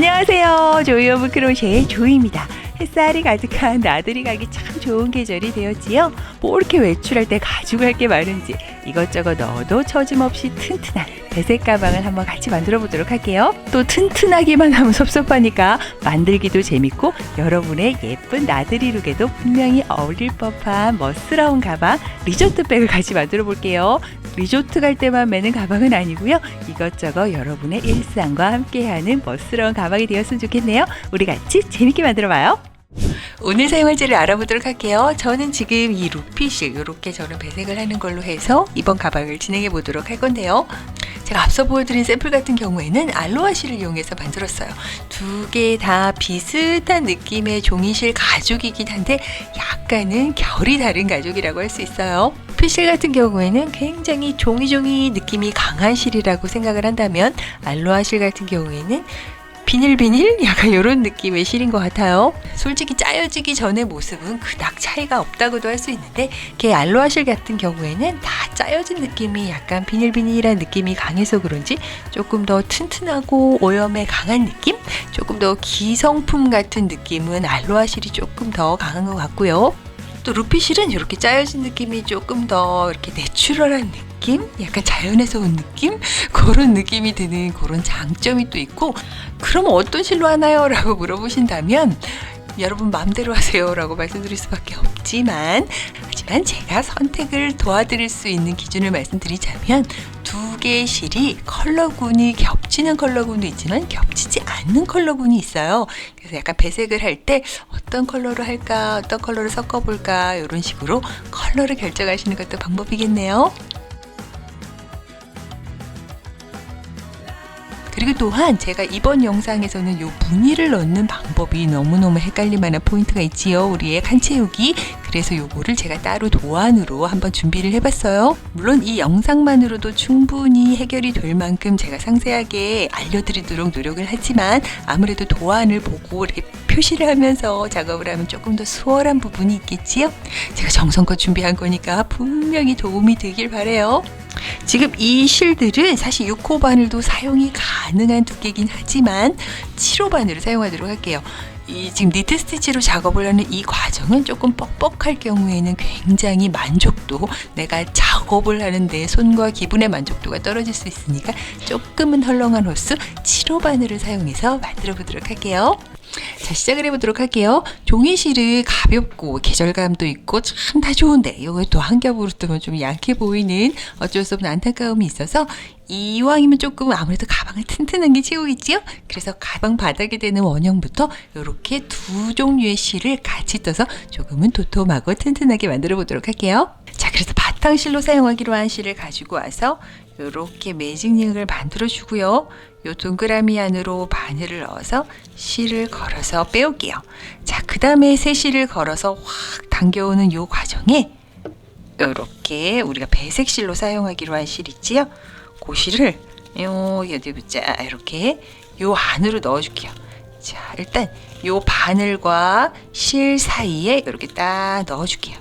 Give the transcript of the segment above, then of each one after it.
안녕하세요. 조이 오브 크로셰의 조이입니다. 햇살이 가득한 나들이 가기 참 좋은 계절이 되었지요. 뭐 이렇게 외출할 때 가지고 갈 게 많은지 이것저것 넣어도 처짐없이 튼튼한 배색 가방을 한번 같이 만들어 보도록 할게요. 또 튼튼하기만 하면 섭섭하니까 만들기도 재밌고 여러분의 예쁜 나들이 룩에도 분명히 어울릴 법한 멋스러운 가방 리조트 백을 같이 만들어 볼게요. 리조트 갈 때만 매는 가방은 아니고요. 이것저것 여러분의 일상과 함께하는 멋스러운 가방이 되었으면 좋겠네요. 우리 같이 재밌게 만들어 봐요. 오늘 사용할 재를 알아보도록 할게요. 저는 지금 이 루핏을 이렇게 저는 배색을 하는 걸로 해서 이번 가방을 진행해 보도록 할 건데요. 제가 앞서 보여드린 샘플 같은 경우에는 알로하 실을 이용해서 만들었어요. 두 개 다 비슷한 느낌의 종이실 가죽이긴 한데 약간은 결이 다른 가죽이라고 할 수 있어요. 루핏실 같은 경우에는 굉장히 종이 느낌이 강한 실이라고 생각을 한다면 알로하 실 같은 경우에는 비닐비닐? 약간 이런 느낌의 실인 것 같아요. 솔직히 짜여지기 전의 모습은 그닥 차이가 없다고도 할 수 있는데 걔 알로하 실 같은 경우에는 다 짜여진 느낌이 약간 비닐비닐한 느낌이 강해서 그런지 조금 더 튼튼하고 오염에 강한 느낌? 조금 더 기성품 같은 느낌은 알로하 실이 조금 더 강한 것 같고요. 또 루핏실은 이렇게 짜여진 느낌이 조금 더 이렇게 내추럴한 느낌? 약간 자연에서 온 느낌? 그런 느낌이 드는 그런 장점이 또 있고, 그럼 어떤 실로 하나요? 라고 물어보신다면 여러분 마음대로 하세요 라고 말씀드릴 수밖에 없지만, 하지만 제가 선택을 도와드릴 수 있는 기준을 말씀드리자면 두 개의 실이 컬러군이 겹치는 컬러군도 있지만 겹치지 않는 컬러군이 있어요. 그래서 약간 배색을 할 때 어떤 컬러로 할까, 어떤 컬러를 섞어볼까, 이런 식으로 컬러를 결정하시는 것도 방법이겠네요. 그리고 또한 제가 이번 영상에서는 요 무늬를 넣는 방법이 너무너무 헷갈릴 만한 포인트가 있지요. 우리의 칸 채우기. 그래서 요거를 제가 따로 도안으로 한번 준비를 해봤어요. 물론 이 영상만으로도 충분히 해결이 될 만큼 제가 상세하게 알려드리도록 노력을 하지만 아무래도 도안을 보고 이렇게 표시를 하면서 작업을 하면 조금 더 수월한 부분이 있겠지요. 제가 정성껏 준비한 거니까 분명히 도움이 되길 바라요. 지금 이 실들은 사실 6호 바늘도 사용이 가능한 두께긴 하지만 7호 바늘을 사용하도록 할게요. 지금 니트 스티치로 작업을 하는 이 과정은 조금 뻑뻑할 경우에는 굉장히 만족도, 내가 작업을 하는 내 손과 기분의 만족도가 떨어질 수 있으니까 조금은 헐렁한 호스 7호 바늘을 사용해서 만들어 보도록 할게요. 자, 시작을 해보도록 할게요. 종이실은 가볍고 계절감도 있고 참 다 좋은데 이거 또 한 겹으로 뜨면 좀 약해 보이는 어쩔 수 없는 안타까움이 있어서 이왕이면 조금 아무래도 가방을 튼튼한 게 최고겠지요? 그래서 가방 바닥에 대는 원형부터 이렇게 두 종류의 실을 같이 떠서 조금은 도톰하고 튼튼하게 만들어 보도록 할게요. 자, 그래서 바탕실로 사용하기로 한 실을 가지고 와서 이렇게 매직링을 만들어 주고요. 요 동그라미 안으로 바늘을 넣어서 실을 걸어서 빼올게요. 자, 그 다음에 새 실을 걸어서 확 당겨오는 요 과정에 이렇게 우리가 배색실로 사용하기로 한 실 있지요? 그 실을 어디 보자, 이렇게 요 안으로 넣어줄게요. 자, 일단 요 바늘과 실 사이에 이렇게 딱 넣어줄게요.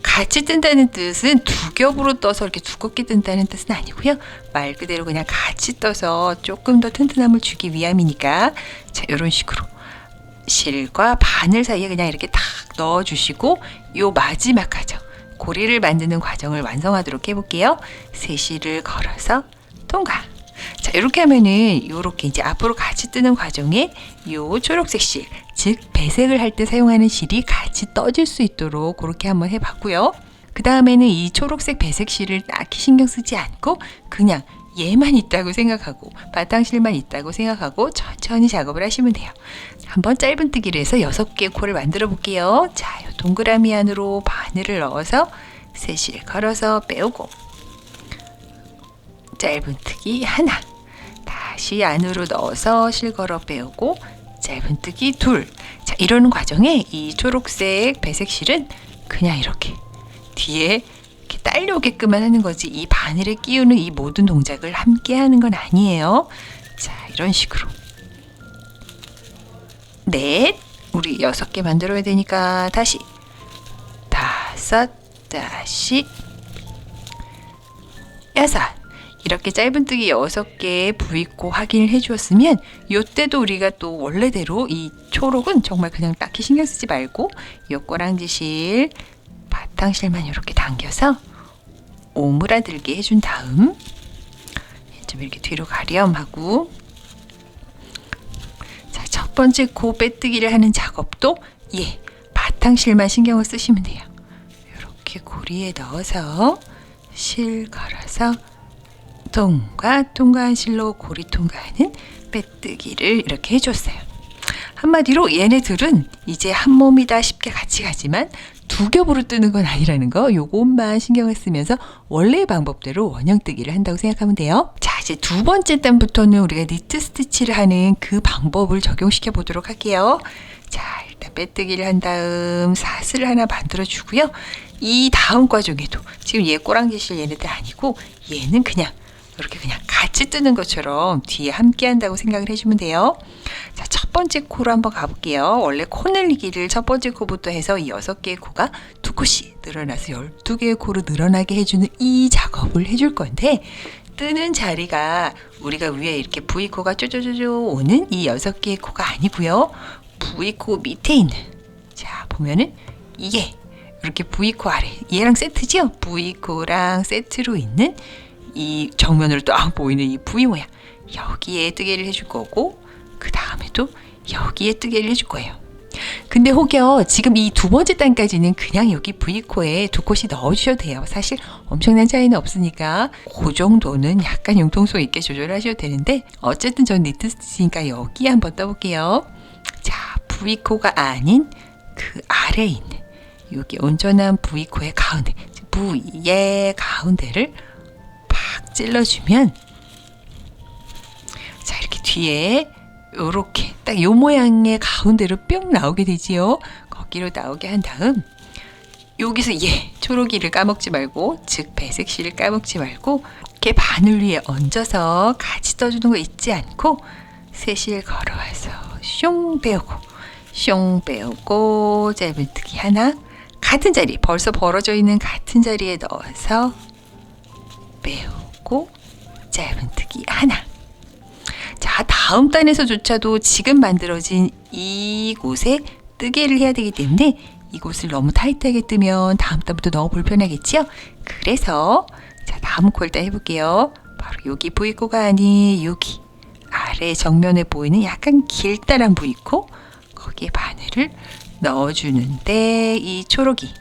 같이 뜬다는 뜻은 두 겹으로 떠서 이렇게 두껍게 뜬다는 뜻은 아니고요. 말 그대로 그냥 같이 떠서 조금 더 튼튼함을 주기 위함이니까, 자, 이런 식으로 실과 바늘 사이에 그냥 이렇게 탁 넣어주시고 요 마지막 과정, 고리를 만드는 과정을 완성하도록 해볼게요. 새 실을 걸어서 통과. 자, 이렇게 하면은 이렇게 이제 앞으로 같이 뜨는 과정에 요 초록색 실, 즉 배색을 할 때 사용하는 실이 같이 떠질 수 있도록 그렇게 한번 해봤고요. 그 다음에는 이 초록색 배색 실을 딱히 신경 쓰지 않고 그냥 얘만 있다고 생각하고 바탕실만 있다고 생각하고 천천히 작업을 하시면 돼요. 한번 짧은뜨기로 해서 6개의 코를 만들어 볼게요. 자, 요 동그라미 안으로 바늘을 넣어서 새 실 걸어서 빼오고, 짧은뜨기 하나, 다시 안으로 넣어서 실 걸어 빼오고, 짧은뜨기 둘. 자, 이러는 과정에 이 초록색 배색 실은 그냥 이렇게 뒤에 이렇게 딸려오게끔만 하는 거지, 이 바늘에 끼우는 이 모든 동작을 함께 하는 건 아니에요. 자, 이런 식으로 넷, 우리 6개 만들어야 되니까 다시 5, 다시 6. 이렇게 짧은뜨기 6개 부익고 확인을 해주었으면 이때도 우리가 또 원래대로 이 초록은 정말 그냥 딱히 신경 쓰지 말고 이 꼬랑지실 바탕실만 이렇게 당겨서 오므라들게 해준 다음 좀 이렇게 뒤로 가렴하고, 자, 첫 번째 코 빼뜨기를 하는 작업도 바탕실만 신경을 쓰시면 돼요. 이렇게 고리에 넣어서 실 걸어서 통과한 실로 고리 통과하는 빼뜨기를 이렇게 해줬어요. 한마디로 얘네들은 이제 한 몸이다 쉽게 같이 가지만 두 겹으로 뜨는 건 아니라는 거, 요것만 신경을 쓰면서 원래의 방법대로 원형뜨기를 한다고 생각하면 돼요. 자, 이제 두 번째 단부터는 우리가 니트 스티치를 하는 그 방법을 적용시켜 보도록 할게요. 자, 일단 빼뜨기를 한 다음 사슬을 하나 만들어 주고요. 이 다음 과정에도 지금 얘 꼬랑지실 얘네들 아니고 얘는 그냥 이렇게 그냥 같이 뜨는 것처럼 뒤에 함께 한다고 생각을 해주면 돼요. 자, 첫 번째 코로 한번 가볼게요. 원래 코 늘리기를 첫 번째 코부터 해서 이 6개의 코가 2코씩 늘어나서 12개의 코로 늘어나게 해주는 이 작업을 해줄 건데, 뜨는 자리가 우리가 위에 이렇게 V코가 쪼쪼쪼쪼 오는 이 6개의 코가 아니고요. V코 밑에 있는, 자, 보면은 이게 이렇게 V코 아래, 얘랑 세트죠? V코랑 세트로 있는 이 정면으로 딱 보이는 이 V 모양, 여기에 뜨개를 해줄 거고, 그 다음에도 여기에 뜨개를 해줄 거예요. 근데 혹여 지금 이 두 번째 단까지는 그냥 여기 V코에 2콧이 넣어주셔도 돼요. 사실 엄청난 차이는 없으니까 그 정도는 약간 융통성 있게 조절을 하셔도 되는데, 어쨌든 전 니트 스티치니까 여기 한번 떠볼게요. 자, V코가 아닌 그 아래에 있는 여기 온전한 V코의 가운데, V의 가운데를 팍 찔러주면, 자, 이렇게 뒤에 요렇게 딱 요 모양의 가운데로 뿅 나오게 되지요. 거기로 나오게 한 다음 여기서 초록이를 까먹지 말고, 즉 배색실을 까먹지 말고 이렇게 바늘 위에 얹어서 같이 떠주는 거 잊지 않고 세실 걸어와서 슝 빼오고 짧은뜨기 하나, 같은 자리, 벌써 벌어져 있는 같은 자리에 넣어서 빼오고 짧은뜨기 하나. 자, 다음 단에서조차도 지금 만들어진 이곳에 뜨개를 해야 되기 때문에 이곳을 너무 타이트하게 뜨면 다음 단부터 너무 불편하겠죠? 그래서 자, 다음 코 일단 해볼게요. 바로 여기 V코가 아닌 여기 아래 정면에 보이는 약간 길다란 V코, 거기에 바늘을 넣어주는데 이 초록이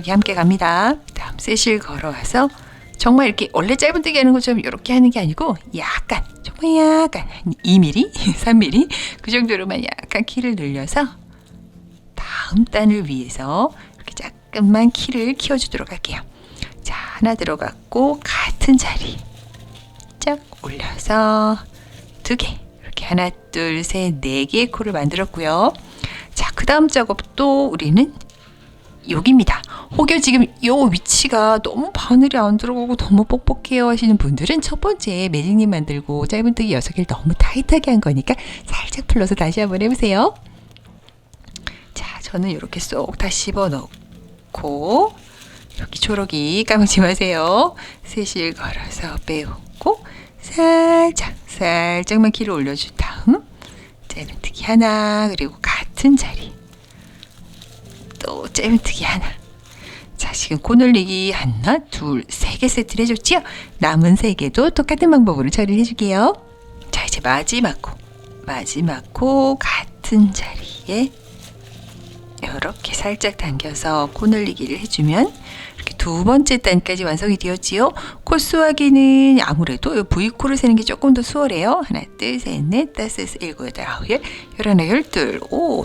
함께 갑니다. 다음 세실 걸어와서 정말 이렇게 원래 짧은뜨기 하는 것처럼 이렇게 하는 게 아니고 약간 2mm, 3mm 그 정도로만 약간 키를 늘려서 다음 단을 위해서 이렇게 조금만 키를 키워주도록 할게요. 자, 하나 들어갔고 같은 자리 쫙 올려서 2개, 이렇게 하나, 둘, 셋, 4개의 코를 만들었고요. 자, 그 다음 작업도 우리는 여기입니다. 혹여 지금 이 위치가 너무 바늘이 안 들어가고 너무 뻑뻑해요 하시는 분들은 첫 번째 매직님 만들고 짧은뜨기 6개를 너무 타이트하게 한 거니까 살짝 풀러서 다시 한번 해보세요. 자, 저는 이렇게 쏙 다 씹어 넣고, 여기 초록이 까먹지 마세요. 세실 걸어서 빼오고 살짝만 키를 올려준 다음 짧은뜨기 하나, 그리고 같은 자리 또 짧은뜨기 하나. 자, 지금 코 늘리기 하나, 둘, 3개 세트를 해줬지요? 남은 3개도 똑같은 방법으로 처리를 해줄게요. 자, 이제 마지막 코 같은 자리에 이렇게 살짝 당겨서 코 늘리기를 해주면 이렇게 두 번째 단까지 완성이 되었지요. 코 수하기는 아무래도 이 V코를 세는 게 조금 더 수월해요. 하나, 둘, 셋, 넷, 다섯, 여섯, 일곱, 여덟, 아홉, 열, 열하나, 열둘,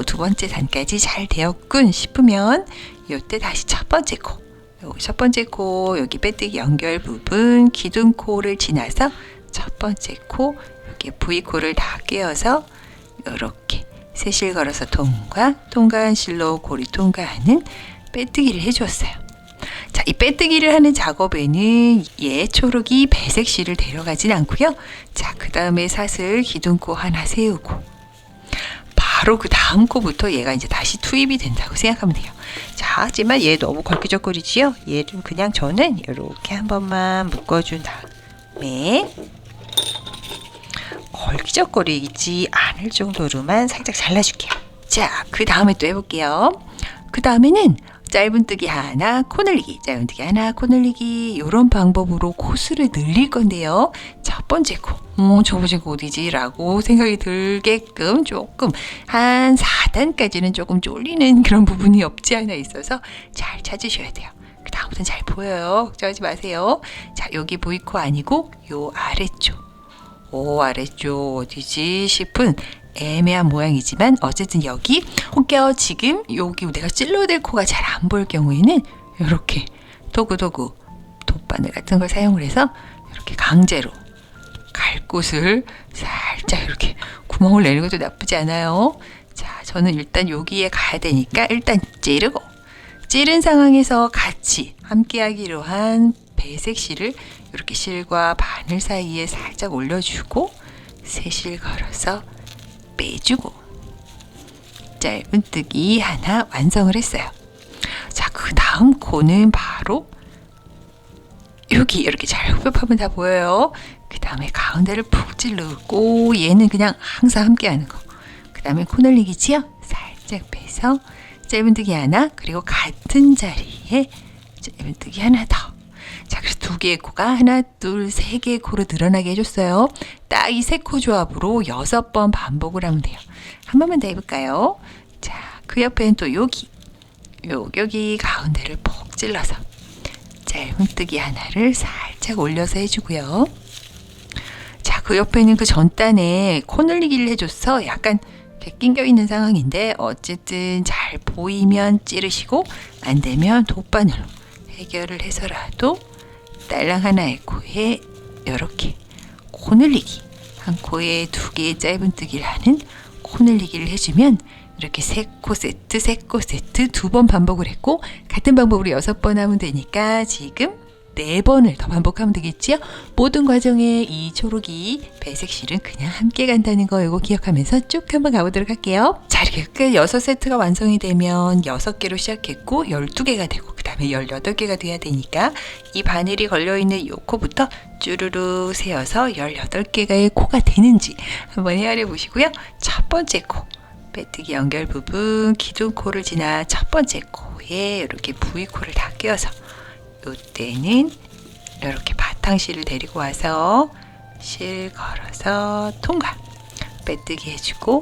두 번째 단까지 잘 되었군 싶으면 이때 다시 첫 번째 코, 여기 빼뜨기 연결 부분 기둥코를 지나서 첫 번째 코, 여기 V코를 다 끼워서 이렇게 세실 걸어서 통과한 실로 고리 통과하는 빼뜨기를 해주었어요. 자, 이 빼뜨기를 하는 작업에는 초록이 배색실을 데려가진 않고요. 자, 그 다음에 사슬 기둥코 하나 세우고 바로 그 다음 코부터 얘가 이제 다시 투입이 된다고 생각하면 돼요. 자, 하지만 얘 너무 걸기적거리지요? 얘를 그냥 저는 이렇게 한 번만 묶어준 다음 네. 걸기적거리지 않을 정도로만 살짝 잘라줄게요. 자, 그 다음에 또 해볼게요. 그 다음에는 짧은뜨기 하나, 코 늘리기, 짧은뜨기 하나, 코 늘리기 이런 방법으로 코수를 늘릴 건데요. 첫 번째 코, 저 번째 코 어디지? 라고 생각이 들게끔 조금 한 4단까지는 조금 쫄리는 그런 부분이 없지 않아 있어서 잘 찾으셔야 돼요. 그 다음부터는 잘 보여요. 걱정하지 마세요. 자, 여기 V코 아니고 요 아래쪽. 아래쪽 어디지 싶은 애매한 모양이지만 어쨌든 여기 혹여 지금 여기 내가 찔러야 될 코가 잘 안 보일 경우에는 이렇게 도구 돗바늘 같은 걸 사용을 해서 이렇게 강제로 갈 곳을 살짝 이렇게 구멍을 내는 것도 나쁘지 않아요. 자, 저는 일단 여기에 가야 되니까 일단 찌르고, 찌른 상황에서 같이 함께 하기로 한 배색 실을 이렇게 실과 바늘 사이에 살짝 올려주고 새실 걸어서 빼주고 짧은뜨기 하나 완성을 했어요. 자, 그 다음 코는 바로 여기 이렇게 잘 흡입하면 다 보여요. 그 다음에 가운데를 푹 찌르고 얘는 그냥 항상 함께 하는 거. 그 다음에 코 늘리기지요. 살짝 빼서 짧은뜨기 하나, 그리고 같은 자리에 짧은뜨기 하나 더. 자, 그래서 2개의 코가 하나, 둘, 3개의 코로 늘어나게 해줬어요. 딱 이 3코 조합으로 6번 반복을 하면 돼요. 한 번만 더 해볼까요? 자, 그 옆에는 또 여기 가운데를 푹 찔러서 짧은뜨기 하나를 살짝 올려서 해주고요. 자, 그 옆에는 그 전단에 코 늘리기를 해줘서 약간 낑겨 있는 상황인데 어쨌든 잘 보이면 찌르시고 안 되면 돗바늘로 해결을 해서라도 딸랑 하나의 코에 이렇게 코 늘리기, 한 코에 2개의 짧은뜨기를 하는 코 늘리기를 해주면 이렇게 3코 세트 2번 반복을 했고 같은 방법으로 6번 하면 되니까 지금 4번을 더 반복하면 되겠지요. 모든 과정에 이 초록이 배색실은 그냥 함께 간다는 거 이거 기억하면서 쭉 한번 가보도록 할게요. 자, 이렇게 끝 6세트가 완성이 되면 6개로 시작했고 12개가 되고 그 다음에 18개가 돼야 되니까 이 바늘이 걸려있는 요 코부터 쭈루루 세어서 18개가의 코가 되는지 한번 헤아려 보시고요. 첫 번째 코 빼뜨기 연결 부분 기둥 코를 지나 첫 번째 코에 이렇게 V코를 다 끼워서 이때는 이렇게 바탕실을 데리고 와서 실 걸어서 통과, 빼뜨기 해주고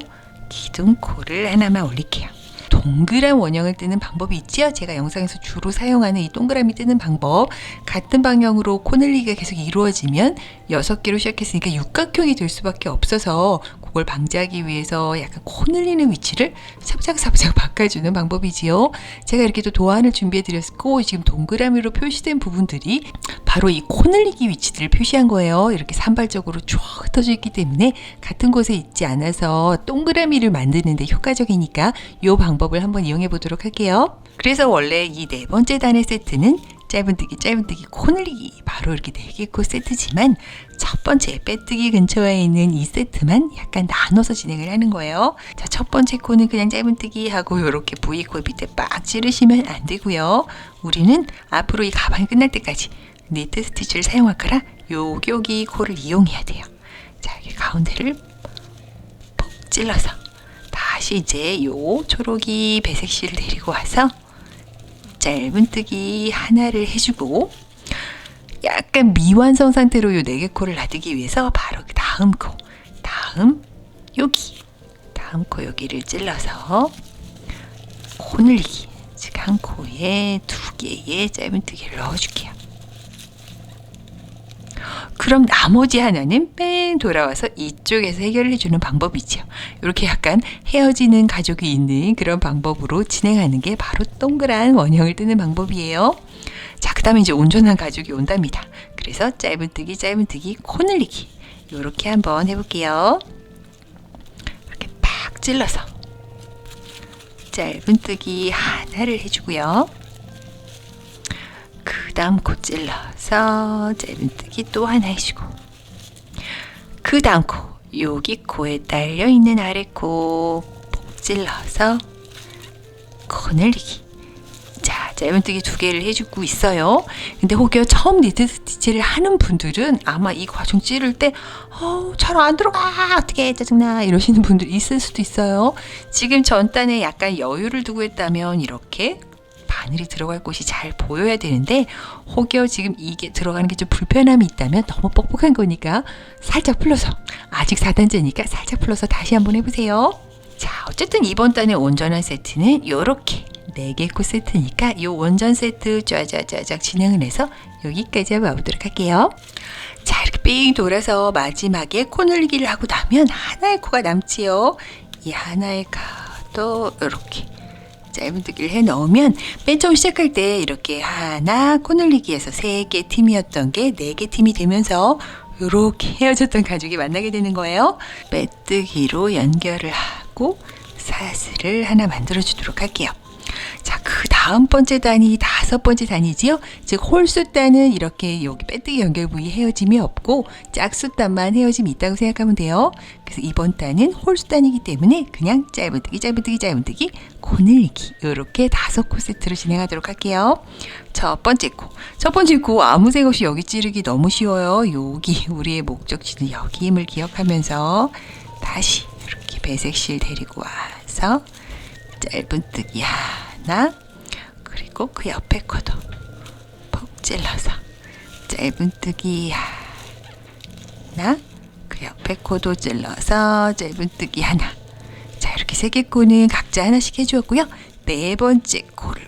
기둥코를 하나만 올릴게요. 동그란 원형을 뜨는 방법이 있죠. 제가 영상에서 주로 사용하는 이 동그라미 뜨는 방법, 같은 방향으로 코 늘리기가 계속 이루어지면 6개로 시작했으니까 육각형이 될 수밖에 없어서 그걸 방지하기 위해서 약간 코 늘리는 위치를 삽작 바꿔주는 방법이지요. 제가 이렇게 또 도안을 준비해 드렸고 지금 동그라미로 표시된 부분들이 바로 이 코 늘리기 위치들을 표시한 거예요. 이렇게 산발적으로 쭉 흩어져 있기 때문에 같은 곳에 있지 않아서 동그라미를 만드는 데 효과적이니까 이 방법을 한번 이용해 보도록 할게요. 그래서 원래 이 4번째 단의 세트는 짧은뜨기 코 늘리기 바로 이렇게 4개 코 세트지만 첫 번째 빼뜨기 근처에 있는 이 세트만 약간 나눠서 진행을 하는 거예요. 자, 첫 번째 코는 그냥 짧은뜨기 하고 이렇게 V코 밑에 빡 찌르시면 안 되고요. 우리는 앞으로 이 가방이 끝날 때까지 니트 스티치를 사용할 거라 여기 코를 이용해야 돼요. 자, 여기 가운데를 푹 찔러서 다시 이제 요 초록이 배색실을 데리고 와서 짧은뜨기 하나를 해주고 약간 미완성 상태로 요 4개 코를 놔두기 위해서 바로 그 다음 코, 다음 코 여기를 찔러서 코 늘리기, 즉 한 코에 2개의 짧은뜨기를 넣어줄게요. 그럼 나머지 하나는 뺑 돌아와서 이쪽에서 해결을 해주는 방법이죠. 이렇게 약간 헤어지는 가족이 있는 그런 방법으로 진행하는 게 바로 동그란 원형을 뜨는 방법이에요. 자, 그 다음에 이제 온전한 가족이 온답니다. 그래서 짧은뜨기 코 늘리기 이렇게 한번 해볼게요. 이렇게 팍 찔러서 짧은뜨기 하나를 해주고요. 그 다음 코 찔러서 짧은뜨기 또 하나 해주고 그 다음 코 여기 코에 딸려있는 아래 코 푹 찔러서 코 늘리기. 자, 짧은뜨기 2개를 해주고 있어요. 근데 혹여 처음 니트 스티치를 하는 분들은 아마 이 과정 찌를 때 잘 안 들어가 어떻게 짜증나 이러시는 분들 있을 수도 있어요. 지금 전단에 약간 여유를 두고 했다면 이렇게 바늘이 들어갈 곳이 잘 보여야 되는데 혹여 지금 이게 들어가는 게 좀 불편함이 있다면 너무 뻑뻑한 거니까 살짝 풀러서 아직 4단째니까 살짝 풀러서 다시 한번 해보세요. 자, 어쨌든 이번 단의 온전한 세트는 이렇게 4개 코 세트니까 이 원전 세트 쫙쫙쫙 진행을 해서 여기까지 한번 와보도록 할게요. 자, 이렇게 삥 돌아서 마지막에 코 늘리기를 하고 나면 하나의 코가 남지요. 이 하나의 코도 이렇게 짧은뜨기를 해 넣으면 맨 처음 시작할 때 이렇게 하나 코 늘리기에서 3개 팀이었던 게 4개 팀이 되면서 이렇게 헤어졌던 가족이 만나게 되는 거예요. 빼뜨기로 연결을 하고 사슬을 하나 만들어 주도록 할게요. 자, 그 다음 번째 단이 5번째 단이지요. 즉 홀수단은 이렇게 여기 빼뜨기 연결 부위 헤어짐이 없고 짝수단만 헤어짐이 있다고 생각하면 돼요. 그래서 이번 단은 홀수단이기 때문에 그냥 짧은뜨기 코 늘리기 이렇게 5코 세트로 진행하도록 할게요. 첫 번째 코 아무 생각 없이 여기 찌르기 너무 쉬워요. 여기 우리의 목적지는 여기 힘을 기억하면서 다시 이렇게 배색실 데리고 와서 짧은뜨기 하나, 그리고 그 옆에 코도 푹 찔러서 짧은뜨기 하나, 그 옆에 코도 찔러서 짧은뜨기 하나. 자, 이렇게 3개 코는 각자 하나씩 해주었고요. 4번째 코를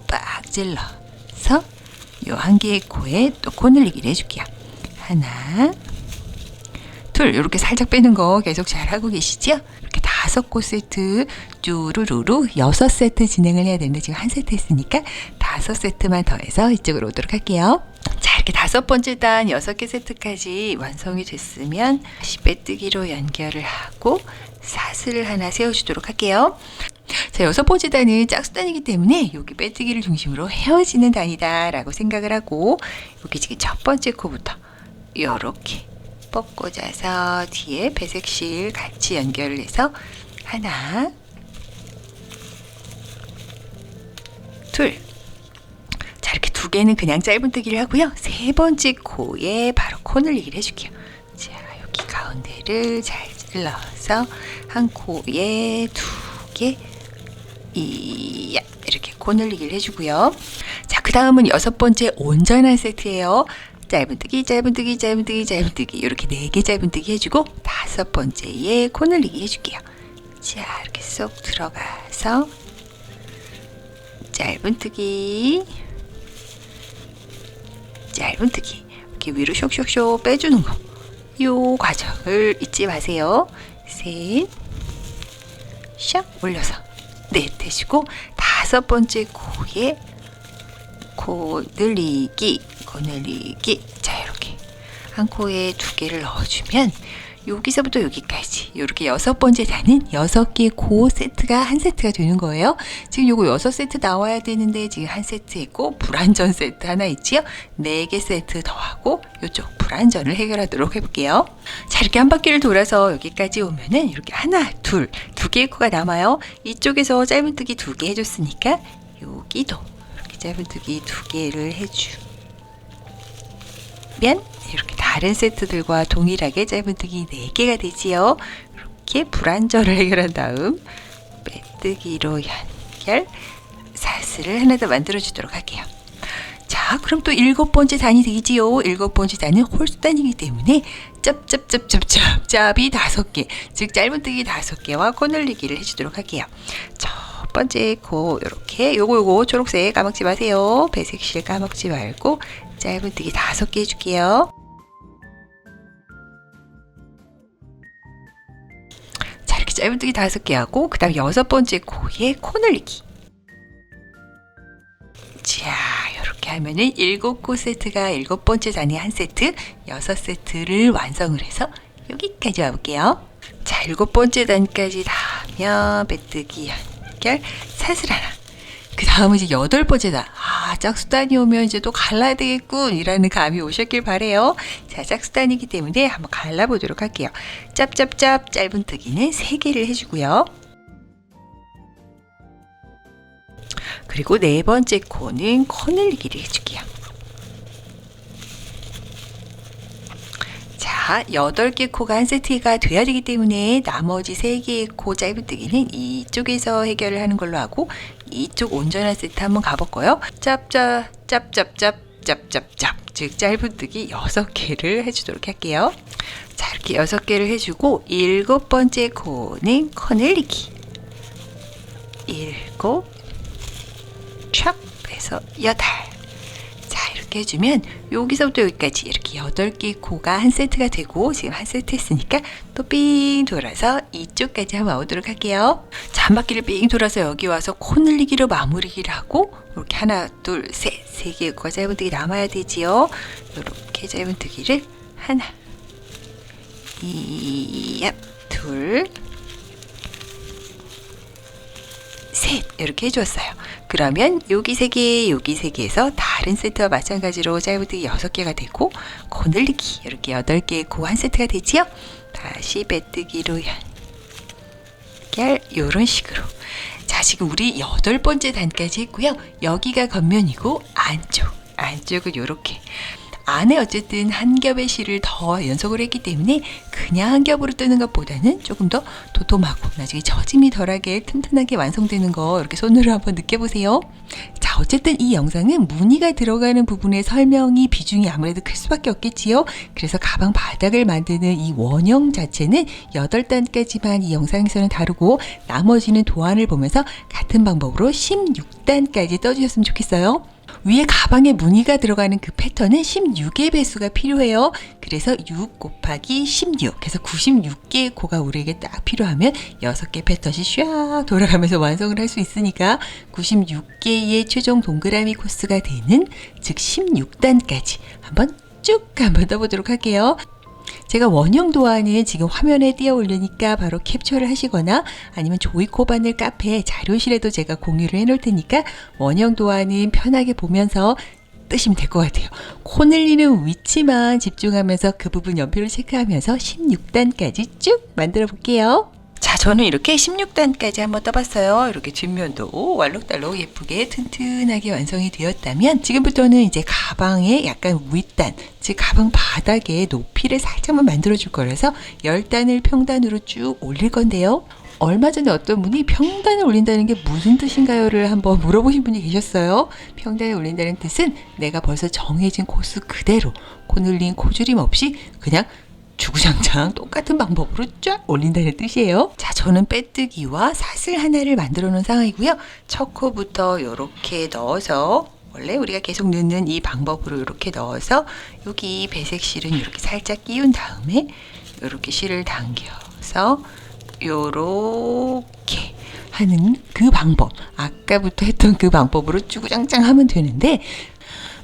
빡 찔러서 요 1개의 코에 또 코 늘리기를 해줄게요. 하나, 둘, 이렇게 살짝 빼는 거 계속 잘 하고 계시죠? 이렇게 5코 세트 쭈루루루 6세트 진행을 해야 되는데 지금 1세트 했으니까 5세트만 더해서 이쪽으로 오도록 할게요. 자, 이렇게 5번째 단 6개 세트까지 완성이 됐으면 다시 빼뜨기로 연결을 하고 사슬을 하나 세워주도록 할게요. 자, 6번째 단은 짝수단이기 때문에 여기 빼뜨기를 중심으로 헤어지는 단이다 라고 생각을 하고 여기 지금 첫 번째 코부터 이렇게 뻑 꽂아서 뒤에 배색실 같이 연결을 해서 하나, 둘. 자, 이렇게 2개는 그냥 짧은뜨기를 하고요. 3번째 코에 바로 코 늘리기를 해줄게요. 자, 여기 가운데를 잘 찔러서 한 코에 2개 이렇게 코 늘리기를 해주고요. 자, 그 다음은 6번째 온전한 세트예요. 짧은뜨기 이렇게 4개 짧은뜨기 해주고 5번째에 코 늘리기 해줄게요. 자, 이렇게 쏙 들어가서 짧은뜨기 이렇게 위로 쇽쇽쇽 빼주는 거, 요 과정을 잊지 마세요. 셋, 샥 올려서 넷 해주고 5번째 코에 코 늘리기. 자, 이렇게 한 코에 2개를 넣어주면 여기서부터 여기까지 이렇게 6번째 단은 6개 코 세트가 한 세트가 되는 거예요. 지금 요거 6세트 나와야 되는데 지금 한 세트 있고 불완전 세트 하나 있지요. 4개 세트 더하고 이쪽 불완전을 해결하도록 해볼게요. 자, 이렇게 한 바퀴를 돌아서 여기까지 오면은 이렇게 하나, 둘, 2개의 코가 남아요. 이쪽에서 짧은뜨기 2개 해줬으니까 여기도 이렇게 짧은뜨기 2개를 해주면 이렇게 다른 세트들과 동일하게 짧은뜨기 4개가 되지요. 이렇게 불완전을 해결한 다음 빼뜨기로 연결, 사슬을 하나 더 만들어 주도록 할게요. 자, 그럼 또 7번째 단이 되지요. 7번째 단은 홀수단이기 때문에 짭이 5개, 즉 짧은뜨기 5개와 코 늘리기를 해주도록 할게요. 첫 번째 코 이렇게 요거 초록색 까먹지 마세요. 배색실 까먹지 말고 짧은뜨기 5개 해줄게요. 자, 이렇게 짧은뜨기 5개 하고 그 다음 6번째 코에 코 늘리기. 자, 이렇게 하면은 7코 세트가 7번째 단위 한 세트, 6세트를 완성을 해서 여기까지 와볼게요. 자, 7번째 단까지 다 하면 빼뜨기 연결, 사슬 하나. 그 다음은 이제 8번째 단. 짝수단이 오면 이제 또 갈라야 되겠군 이라는 감이 오셨길 바래요. 자, 짝수단이기 때문에 한번 갈라보도록 할게요. 짭 짧은뜨기는 3개를 해주고요. 그리고 네 번째 코는 코 늘리기를 해줄게요. 자, 8개 코가 한 세트가 돼야 되기 때문에 나머지 3개의 코 짧은뜨기는 이쪽에서 해결을 하는 걸로 하고 이쪽 온전한 세트 한번 가볼까요? 짭짭짭짭짭짭짭 즉 짧은뜨기 6개를 해주도록 할게요. 자, 이렇게 6개를 해주고 7번째 코는 코 늘리기 7 촥 해서 8 자, 이렇게 해주면 여기서부터 여기까지 이렇게 8개 코가 한 세트가 되고 지금 한 세트 했으니까 또 삥 돌아서 이쪽까지 한번 와보도록 할게요. 자, 한 바퀴를 삥 돌아서 여기 와서 코 늘리기로 마무리를 하고 이렇게 하나 둘 셋 3개의 코가 짧은뜨기 남아야 되지요. 이렇게 짧은뜨기를 하나 둘 셋 이렇게 해주었어요. 그러면 여기 3개 여기 3개에서 다른 세트와 마찬가지로 짧은뜨기 6개가 되고 코 늘리기 이렇게 8개의 코 한 세트가 되지요. 다시 빼뜨기로 연결 이런 식으로. 자, 지금 우리 8번째 단까지 했고요. 여기가 겉면이고 안쪽은 이렇게 안에 어쨌든 한 겹의 실을 더 연속을 했기 때문에 그냥 한 겹으로 뜨는 것보다는 조금 더 도톰하고 나중에 젖음이 덜하게 튼튼하게 완성되는 거 이렇게 손으로 한번 느껴보세요. 자, 어쨌든 이 영상은 무늬가 들어가는 부분의 설명이 비중이 아무래도 클 수밖에 없겠지요. 그래서 가방 바닥을 만드는 이 원형 자체는 8단까지만 이 영상에서는 다루고 나머지는 도안을 보면서 같은 방법으로 16단까지 떠주셨으면 좋겠어요. 위에 가방에 무늬가 들어가는 그 패턴은 16의 배수가 필요해요. 그래서 6 곱하기 16 그래서 96개의 코가 우리에게 딱 필요하면 6개 패턴이 샥 돌아가면서 완성을 할 수 있으니까 96개의 최종 동그라미 코스가 되는 즉 16단까지 한번 떠보도록 할게요. 제가 원형 도안은 지금 화면에 띄어 올리니까 바로 캡처를 하시거나 아니면 조이코바늘 카페 자료실에도 제가 공유를 해 놓을 테니까 원형 도안은 편하게 보면서 뜨시면 될 것 같아요. 코 늘리는 위치만 집중하면서 그 부분 연필로 체크하면서 16단까지 쭉 만들어 볼게요. 자, 저는 이렇게 16단까지 한번 떠봤어요. 이렇게 뒷면도 알록달록 예쁘게 튼튼하게 완성이 되었다면 지금부터는 이제 가방의 약간 윗단, 즉 가방 바닥에 높이를 살짝만 만들어 줄 거라서 10단을 평단으로 쭉 올릴 건데요. 얼마 전에 어떤 분이 평단을 올린다는 게 무슨 뜻인가요를 한번 물어보신 분이 계셨어요. 평단을 올린다는 뜻은 내가 벌써 정해진 코스 그대로 코 늘린 코줄임 없이 그냥 주구장창 똑같은 방법으로 쫙 올린다는 뜻이에요. 자, 저는 빼뜨기와 사슬 하나를 만들어 놓은 상황이고요. 첫 코부터 이렇게 넣어서 원래 우리가 계속 넣는 이 방법으로 이렇게 넣어서 여기 배색 실은 이렇게 살짝 끼운 다음에 이렇게 실을 당겨서 이렇게 하는 그 방법, 아까부터 했던 그 방법으로 주구장창 하면 되는데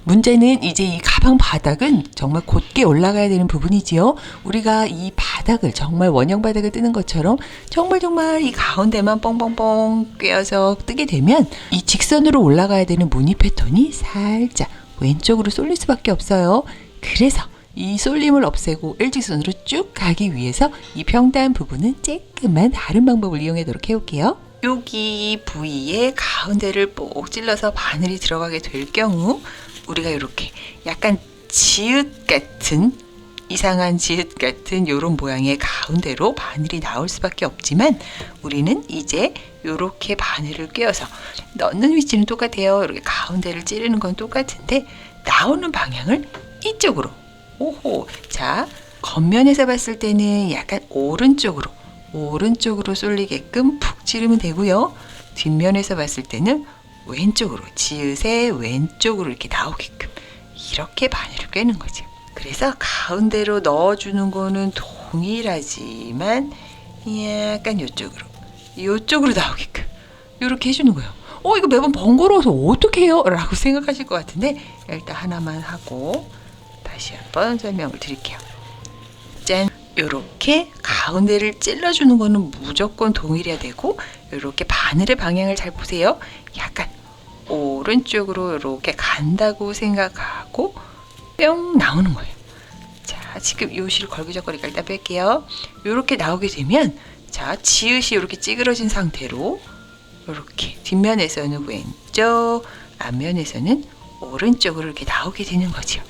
문제는 이제 이 가방 바닥은 정말 곧게 올라가야 되는 부분이지요. 우리가 이 바닥을 정말 원형 바닥을 뜨는 것처럼 정말 이 가운데만 뻥뻥뻥 꿰어서 뜨게 되면 이 직선으로 올라가야 되는 무늬 패턴이 살짝 왼쪽으로 쏠릴 수밖에 없어요. 그래서 이 쏠림을 없애고 일직선으로 쭉 가기 위해서 이 평단 부분은 조금만 다른 방법을 이용하도록 해볼게요. 여기 부위에 가운데를 꼭 찔러서 바늘이 들어가게 될 경우 우리가 이렇게 약간 지읒 같은 이상한 지읒 같은 이런 모양의 가운데로 바늘이 나올 수밖에 없지만 우리는 이제 이렇게 바늘을 꿰어서 넣는 위치는 똑같아요. 이렇게 가운데를 찌르는 건 똑같은데 나오는 방향을 이쪽으로 오호 자 겉면에서 봤을 때는 약간 오른쪽으로 쏠리게끔 푹 찌르면 되고요. 뒷면에서 봤을 때는 왼쪽으로 지읒의 왼쪽으로 이렇게 나오게끔 이렇게 바늘을 꿰는 거죠. 그래서 가운데로 넣어주는 거는 동일하지만 약간 이쪽으로 나오게끔 이렇게 해주는 거예요. 이거 매번 번거로워서 어떻게 해요? 라고 생각하실 것 같은데 일단 하나만 하고 다시 한번 설명을 드릴게요. 짠! 이렇게 가운데를 찔러주는 거는 무조건 동일해야 되고 이렇게 바늘의 방향을 잘 보세요. 약간 오른쪽으로 이렇게 간다고 생각하고 뿅 나오는 거예요. 자, 지금 이 실 걸기적거리니까 일단 뺄게요. 이렇게 나오게 되면 자 지읒이 이렇게 찌그러진 상태로 이렇게 뒷면에서는 이쪽 앞면에서는 오른쪽으로 이렇게 나오게 되는 거죠.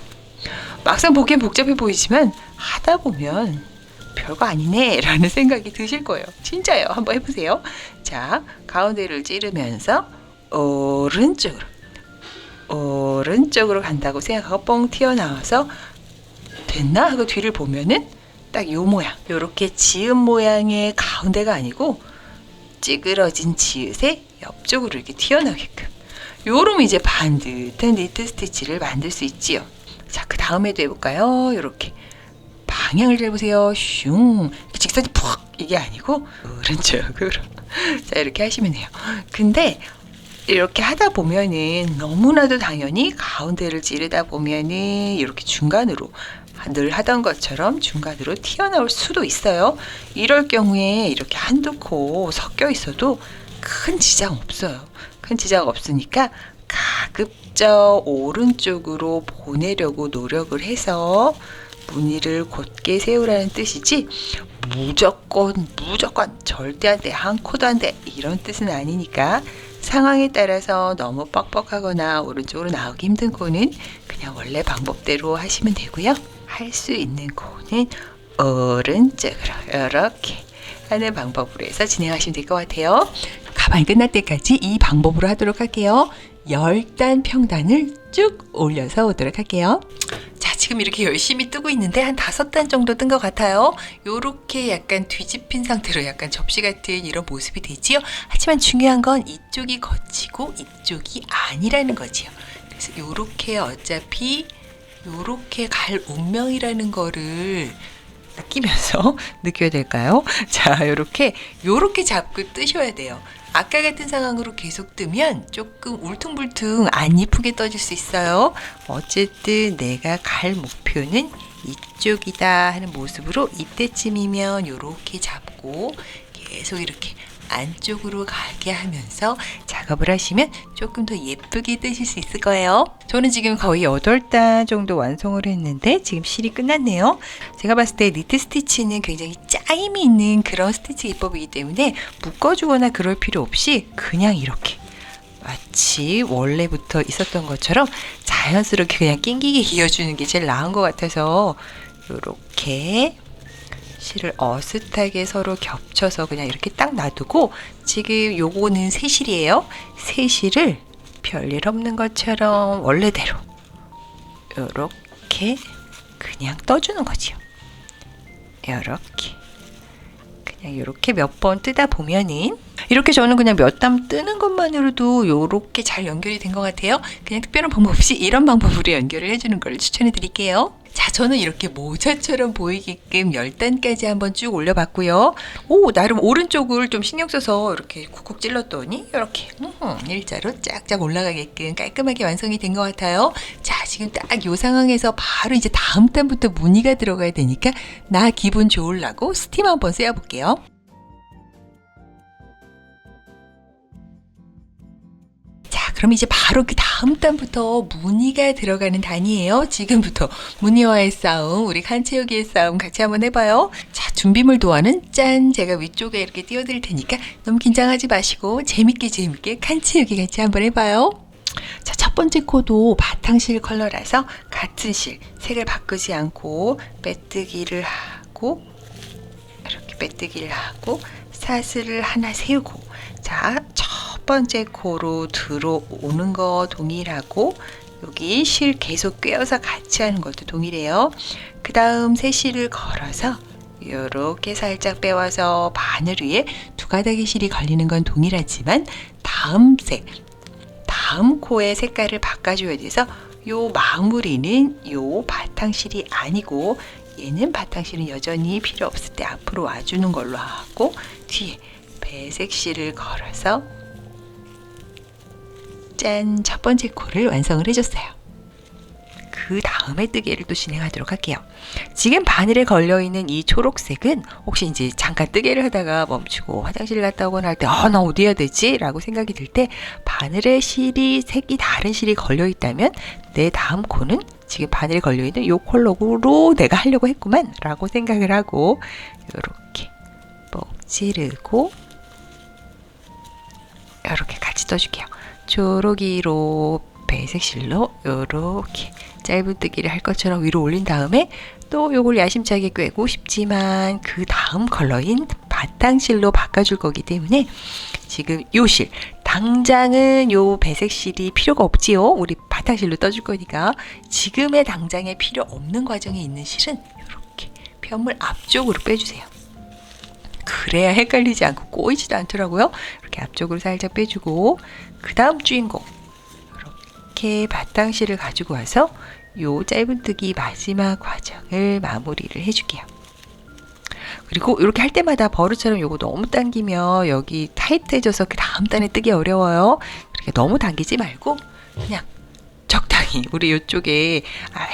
막상 보기엔 복잡해 보이지만 하다 보면 별거 아니네 라는 생각이 드실 거예요. 진짜요. 한번 해보세요. 자, 가운데를 찌르면서 오른쪽으로 간다고 생각하고 뻥 튀어나와서 됐나? 하고 뒤를 보면은 딱 요 모양, 요렇게 지읒 모양의 가운데가 아니고 찌그러진 지읒의 옆쪽으로 이렇게 튀어나오게끔, 요러면 이제 반듯한 니트 스티치를 만들 수 있지요. 자, 그 다음에도 해볼까요? 요렇게 방향을 잘 보세요. 슝, 직선이 푹, 이게 아니고 오른쪽으로. 자, 이렇게 하시면 돼요. 근데 이렇게 하다 보면은 너무나도 당연히 가운데를 찌르다 보면은 이렇게 중간으로 늘 하던 것처럼 중간으로 튀어나올 수도 있어요. 이럴 경우에 이렇게 한두 코 섞여 있어도 큰 지장 없어요. 큰 지장 없으니까 가급적 오른쪽으로 보내려고 노력을 해서 무늬를 곧게 세우라는 뜻이지, 무조건 절대 안 돼, 한 코도 안 돼, 이런 뜻은 아니니까 상황에 따라서 너무 뻑뻑하거나 오른쪽으로 나오기 힘든 코는 그냥 원래 방법대로 하시면 되고요. 할 수 있는 코는 오른쪽으로 이렇게 하는 방법으로 해서 진행하시면 될 것 같아요. 가방이 끝날 때까지 이 방법으로 하도록 할게요. 10단 평단을 쭉 올려서 오도록 할게요. 자, 지금 이렇게 열심히 뜨고 있는데 한 5단 정도 뜬 것 같아요. 요렇게 약간 뒤집힌 상태로 약간 접시 같은 이런 모습이 되지요. 하지만 중요한 건 이쪽이 거치고 이쪽이 아니라는 거지요. 그래서 요렇게 어차피 요렇게 갈 운명이라는 거를 느끼면서 느껴야 될까요? 자, 요렇게 잡고 뜨셔야 돼요. 아까 같은 상황으로 계속 뜨면 조금 울퉁불퉁 안 이쁘게 떠질 수 있어요. 어쨌든 내가 갈 목표는 이쪽이다 하는 모습으로 이때쯤이면 요렇게 잡고 계속 이렇게 안쪽으로 가게 하면서 작업을 하시면 조금 더 예쁘게 뜨실 수 있을 거예요. 저는 지금 거의 8단 정도 완성을 했는데 지금 실이 끝났네요. 제가 봤을 때 니트 스티치는 굉장히 짜임이 있는 그런 스티치 기법이기 때문에 묶어주거나 그럴 필요 없이 그냥 이렇게 마치 원래부터 있었던 것처럼 자연스럽게 그냥 낑기게 이어주는 게 제일 나은 것 같아서 이렇게 실을 어슷하게 서로 겹쳐서 그냥 이렇게 딱 놔두고, 지금 요거는 새 실이에요. 새 실을 별일 없는 것처럼 원래대로 요렇게 그냥 떠주는 거지요. 요렇게 그냥 요렇게 몇 번 뜨다 보면은 이렇게 저는 그냥 몇 땀 뜨는 것만으로도 요렇게 잘 연결이 된 것 같아요. 그냥 특별한 방법 없이 이런 방법으로 연결을 해주는 걸 추천해 드릴게요. 자, 저는 이렇게 모자처럼 보이게끔 10단까지 한번 쭉 올려봤고요. 나름 오른쪽을 좀 신경 써서 이렇게 쿡쿡 찔렀더니 이렇게 일자로 쫙쫙 올라가게끔 깔끔하게 완성이 된 것 같아요. 자, 지금 딱 이 상황에서 바로 이제 다음 단부터 무늬가 들어가야 되니까 나 기분 좋으려고 스팀 한번 쐬어볼게요. 그럼 이제 바로 그 다음 단부터 무늬가 들어가는 단이에요. 지금부터 무늬와의 싸움, 우리 칸채우기의 싸움 같이 한번 해봐요. 자, 준비물 도안은 짠! 제가 위쪽에 이렇게 띄워드릴 테니까 너무 긴장하지 마시고 재밌게 칸채우기 같이 한번 해봐요. 자, 첫 번째 코도 바탕실 컬러라서 같은 실, 색을 바꾸지 않고 빼뜨기를 하고 이렇게 빼뜨기를 하고 사슬을 하나 세우고, 자, 첫 번째 코로 들어오는 거 동일하고 여기 실 계속 꿰어서 같이 하는 것도 동일해요. 그 다음 새 실을 걸어서 이렇게 살짝 빼와서 바늘 위에 두 가닥의 실이 걸리는 건 동일하지만 다음 코의 색깔을 바꿔줘야 돼서 요 마무리는 요 바탕실이 아니고, 얘는 바탕실은 여전히 필요 없을 때 앞으로 와주는 걸로 하고, 뒤에 배색 실을 걸어서 짠! 첫 번째 코를 완성을 해줬어요. 그 다음에 뜨개를 또 진행하도록 할게요. 지금 바늘에 걸려있는 이 초록색은 혹시 이제 잠깐 뜨개를 하다가 멈추고 화장실 갔다 오거나 할 때 나 어디 해야 되지? 라고 생각이 들 때 바늘에 색이 다른 실이 걸려있다면 내 다음 코는 지금 바늘에 걸려있는 이 컬러로 내가 하려고 했구만 라고 생각을 하고 이렇게 뻑 찌르고 이렇게 같이 떠줄게요. 초록이로 배색 실로 요렇게 짧은뜨기를 할 것처럼 위로 올린 다음에 또 요걸 야심차게 꿰고 싶지만 그 다음 컬러인 바탕실로 바꿔줄 거기 때문에 지금 요 실, 당장은 요 배색 실이 필요가 없지요. 우리 바탕실로 떠줄 거니까 지금의 당장에 필요 없는 과정에 있는 실은 이렇게 편물 앞쪽으로 빼주세요. 그래야 헷갈리지 않고 꼬이지도 않더라고요. 이렇게 앞쪽으로 살짝 빼주고 그 다음 주인공 이렇게 바탕실을 가지고 와서 요 짧은뜨기 마지막 과정을 마무리를 해줄게요. 그리고 이렇게 할 때마다 버릇처럼 요거 너무 당기면 여기 타이트해져서 그 다음 단에 뜨기 어려워요. 그러니까 너무 당기지 말고 그냥 적당히 우리 요쪽에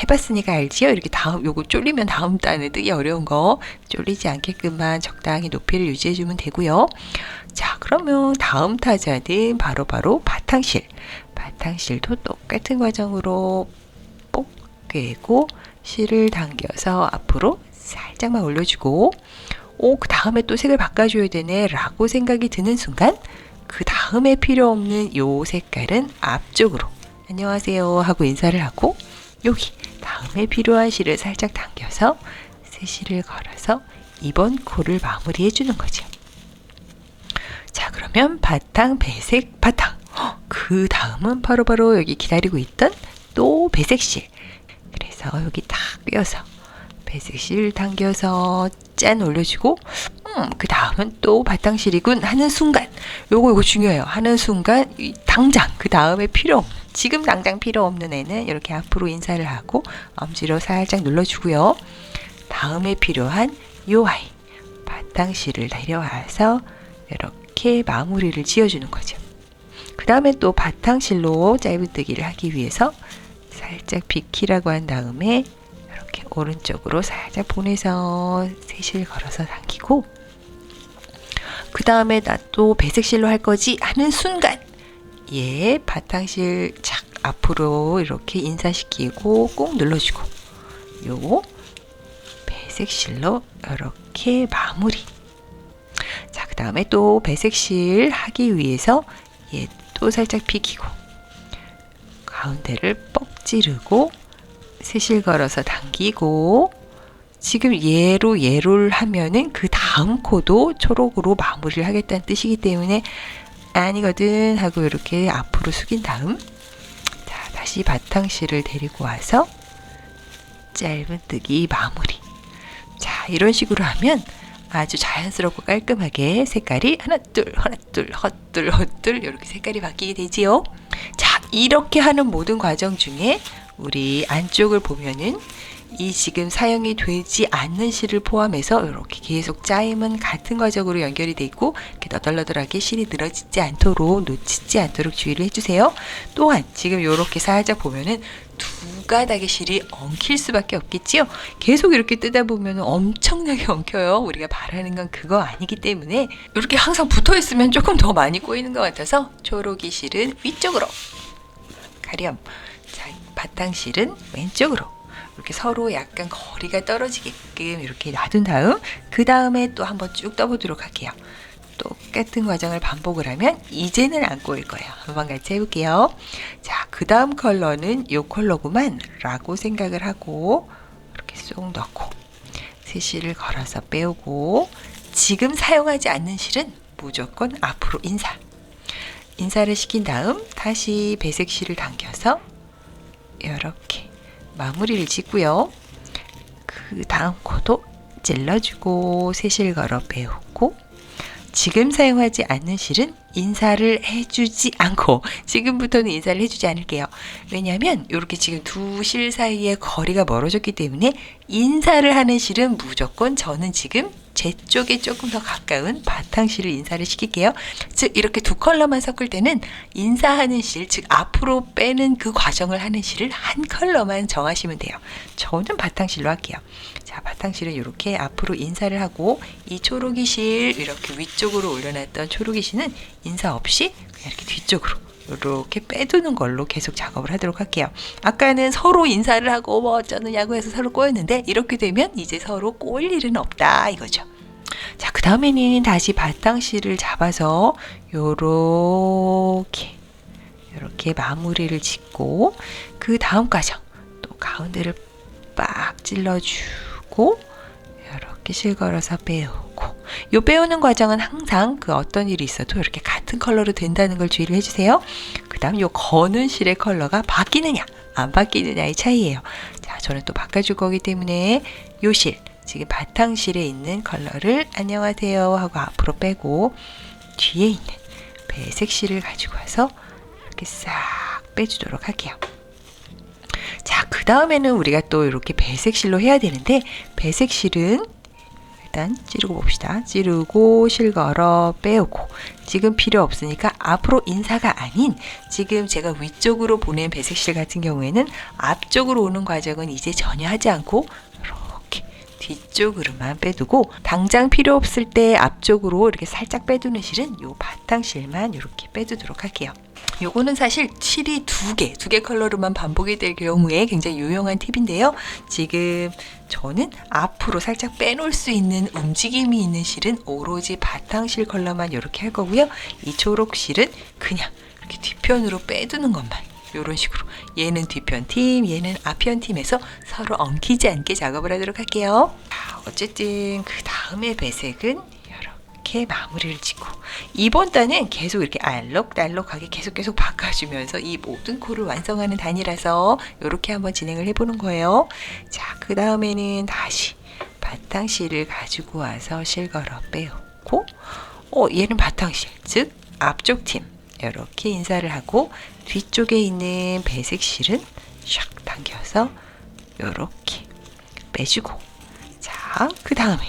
해봤으니까 알지요? 이렇게 다음 요거 쫄리면 다음 단에 뜨기 어려운 거 쫄리지 않게끔만 적당히 높이를 유지해주면 되고요. 자, 그러면 다음 타자는 바로 바탕실. 바탕실도 똑같은 과정으로 뽁 꿰고 실을 당겨서 앞으로 살짝만 올려주고 그 다음에 또 색을 바꿔줘야 되네 라고 생각이 드는 순간 그 다음에 필요 없는 요 색깔은 앞쪽으로 안녕하세요 하고 인사를 하고 여기 다음에 필요한 실을 살짝 당겨서 새 실을 걸어서 이번 코를 마무리해 주는 거죠. 자, 그러면 바탕, 배색, 바탕. 그 다음은 바로 여기 기다리고 있던 또 배색실. 그래서 여기 딱 꿰어서 배색실 당겨서 짠 올려주고 그 다음은 또 바탕실이군 하는 순간 요거 중요해요. 하는 순간 당장 그 다음에 필요 없는 지금 당장 필요 없는 애는 이렇게 앞으로 인사를 하고 엄지로 살짝 눌러주고요. 다음에 필요한 요 아이 바탕실을 내려와서 이렇게 마무리를 지어주는 거죠. 그 다음에 또 바탕실로 짧은뜨기를 하기 위해서 살짝 비키라고 한 다음에 이렇게 오른쪽으로 살짝 보내서 새실 걸어서 당기고 그 다음에 나 또 배색실로 할 거지 하는 순간 바탕실 착 앞으로 이렇게 인사시키고 꾹 눌러주고 요 배색실로 이렇게 마무리. 자, 그 다음에 또 배색실 하기 위해서 또 살짝 비키고 가운데를 뻑 찌르고 새실 걸어서 당기고 지금 얘를 하면은 그 다음 코도 초록으로 마무리를 하겠다는 뜻이기 때문에 아니거든 하고 이렇게 앞으로 숙인 다음 자, 다시 바탕실을 데리고 와서 짧은뜨기 마무리. 자, 이런 식으로 하면 아주 자연스럽고 깔끔하게 색깔이 하나 둘 헛둘 이렇게 색깔이 바뀌게 되지요. 자, 이렇게 하는 모든 과정 중에 우리 안쪽을 보면은 이 지금 사용이 되지 않는 실을 포함해서 이렇게 계속 짜임은 같은 과정으로 연결이 되어 있고 이렇게 너덜너덜하게 실이 늘어지지 않도록 놓치지 않도록 주의를 해주세요. 또한 지금 이렇게 살짝 보면은 두 가닥의 실이 엉킬 수밖에 없겠지요. 계속 이렇게 뜨다 보면 엄청나게 엉켜요. 우리가 바라는 건 그거 아니기 때문에 이렇게 항상 붙어 있으면 조금 더 많이 꼬이는 것 같아서 초록이 실은 위쪽으로 가렴. 자, 바탕실은 왼쪽으로 이렇게 서로 약간 거리가 떨어지게끔 이렇게 놔둔 다음 그 다음에 또 한번 쭉 떠보도록 할게요. 똑같은 과정을 반복을 하면 이제는 안 꼬일 거예요. 한번 같이 해볼게요. 자, 그 다음 컬러는 이 컬러구만 라고 생각을 하고 이렇게 쏙 넣고 새실을 걸어서 빼오고 지금 사용하지 않는 실은 무조건 앞으로 인사를 시킨 다음 다시 배색실을 당겨서 이렇게 마무리를 짓고요. 그 다음 코도 찔러주고 새실 걸어 빼오고 지금 사용하지 않는 실은 인사를 해주지 않고 지금부터는 인사를 해주지 않을게요. 왜냐하면 이렇게 지금 두 실 사이에 거리가 멀어졌기 때문에 인사를 하는 실은 무조건 저는 지금 제 쪽에 조금 더 가까운 바탕실을 인사를 시킬게요. 즉 이렇게 두 컬러만 섞을 때는 인사하는 실, 즉 앞으로 빼는 그 과정을 하는 실을 한 컬러만 정하시면 돼요. 저는 바탕실로 할게요. 자, 바탕실은 이렇게 앞으로 인사를 하고 이 초록이 실 이렇게 위쪽으로 올려놨던 초록이 실은 인사 없이 그냥 이렇게 뒤쪽으로 이렇게 빼두는 걸로 계속 작업을 하도록 할게요. 아까는 서로 인사를 하고 뭐 어쩌느냐고 해서 서로 꼬였는데 이렇게 되면 이제 서로 꼬일 일은 없다 이거죠. 자, 그 다음에는 다시 바탕실을 잡아서 요렇게 이렇게 마무리를 짓고 그 다음 과정 또 가운데를 빡 찔러주고 이렇게 실걸어서 빼오고 요 빼오는 과정은 항상 그 어떤 일이 있어도 이렇게 같은 컬러로 된다는 걸 주의를 해주세요. 그 다음 요 거는 실의 컬러가 바뀌느냐 안 바뀌느냐의 차이예요. 자, 저는 또 바꿔줄 거기 때문에 요 실 지금 바탕실에 있는 컬러를 안녕하세요 하고 앞으로 빼고 뒤에 있는 배색 실을 가지고 와서 이렇게 싹 빼주도록 할게요. 자, 그 다음에는 우리가 또 이렇게 배색 실로 해야 되는데 배색 실은 일단 찌르고 봅시다. 찌르고 실 걸어 빼오고 지금 필요 없으니까 앞으로 인사가 아닌 지금 제가 위쪽으로 보낸 배색실 같은 경우에는 앞쪽으로 오는 과정은 이제 전혀 하지 않고 이렇게 뒤쪽으로만 빼두고 당장 필요 없을 때 앞쪽으로 이렇게 살짝 빼두는 실은 요 바탕실만 이렇게 빼두도록 할게요. 요거는 사실 실이 두 개 컬러로만 반복이 될 경우에 굉장히 유용한 팁인데요. 지금 저는 앞으로 살짝 빼놓을 수 있는 움직임이 있는 실은 오로지 바탕실 컬러만 이렇게 할 거고요. 이 초록 실은 그냥 이렇게 뒤편으로 빼두는 것만 이런 식으로 얘는 뒤편 팀, 얘는 앞편 팀에서 서로 엉키지 않게 작업을 하도록 할게요. 자, 어쨌든 그 다음에 배색은 이렇게 마무리를 짓고 이번 단은 계속 이렇게 알록달록하게 계속 바꿔주면서 이 모든 코를 완성하는 단이라서 이렇게 한번 진행을 해보는 거예요. 자, 그 다음에는 다시 바탕실을 가지고 와서 실 걸어 빼오고 얘는 바탕실 즉 앞쪽 팀 이렇게 인사를 하고 뒤쪽에 있는 배색 실은 샥 당겨서 이렇게 빼주고 그 다음에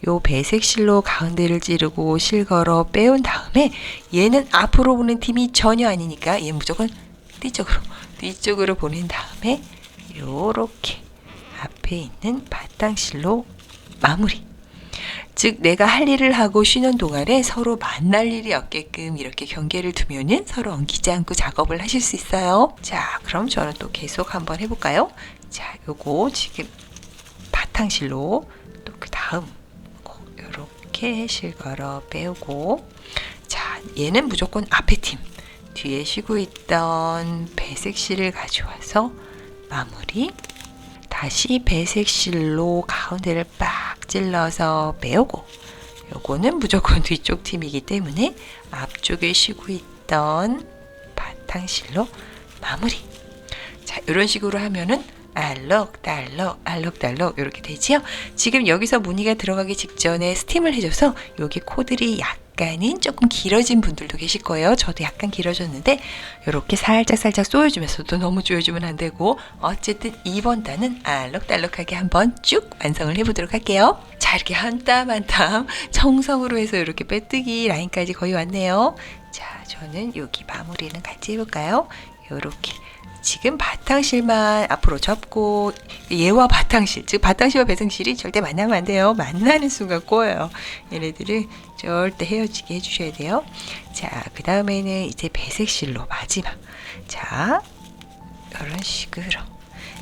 요 배색 실로 가운데를 찌르고 실 걸어 빼온 다음에 얘는 앞으로 보는 팀이 전혀 아니니까 얘는 무조건 뒤쪽으로 보낸 다음에 요렇게 앞에 있는 바탕실로 마무리. 즉 내가 할 일을 하고 쉬는 동안에 서로 만날 일이 없게끔 이렇게 경계를 두면은 서로 엉키지 않고 작업을 하실 수 있어요. 자, 그럼 저는 또 계속 한번 해볼까요? 자, 요거 지금 바탕실로 또 그 다음 이렇게 실 걸어 빼오고 자, 얘는 무조건 앞에 팀 뒤에 쉬고 있던 배색 실을 가져와서 마무리. 다시 배색 실로 가운데를 빡 찔러서 빼오고 요거는 무조건 뒤쪽 팀이기 때문에 앞쪽에 쉬고 있던 바탕실로 마무리. 자, 이런 식으로 하면은 알록달록 이렇게 되지요. 지금 여기서 무늬가 들어가기 직전에 스팀을 해줘서 여기 코들이 약간은 조금 길어진 분들도 계실 거예요. 저도 약간 길어졌는데 이렇게 살짝 쏘여주면서도 너무 조여주면 안 되고 어쨌든 이번 단은 알록달록하게 한번 쭉 완성을 해보도록 할게요. 자, 이렇게 한 땀 한 땀 정성으로 해서 이렇게 빼뜨기 라인까지 거의 왔네요. 자, 저는 여기 마무리는 같이 해볼까요? 이렇게 지금 바탕실만 앞으로 접고 얘와 바탕실, 즉 바탕실과 배색실이 절대 만나면 안 돼요. 만나는 순간 꼬여요. 얘네들은 절대 헤어지게 해주셔야 돼요. 자, 그 다음에는 이제 배색실로 마지막. 자, 이런 식으로.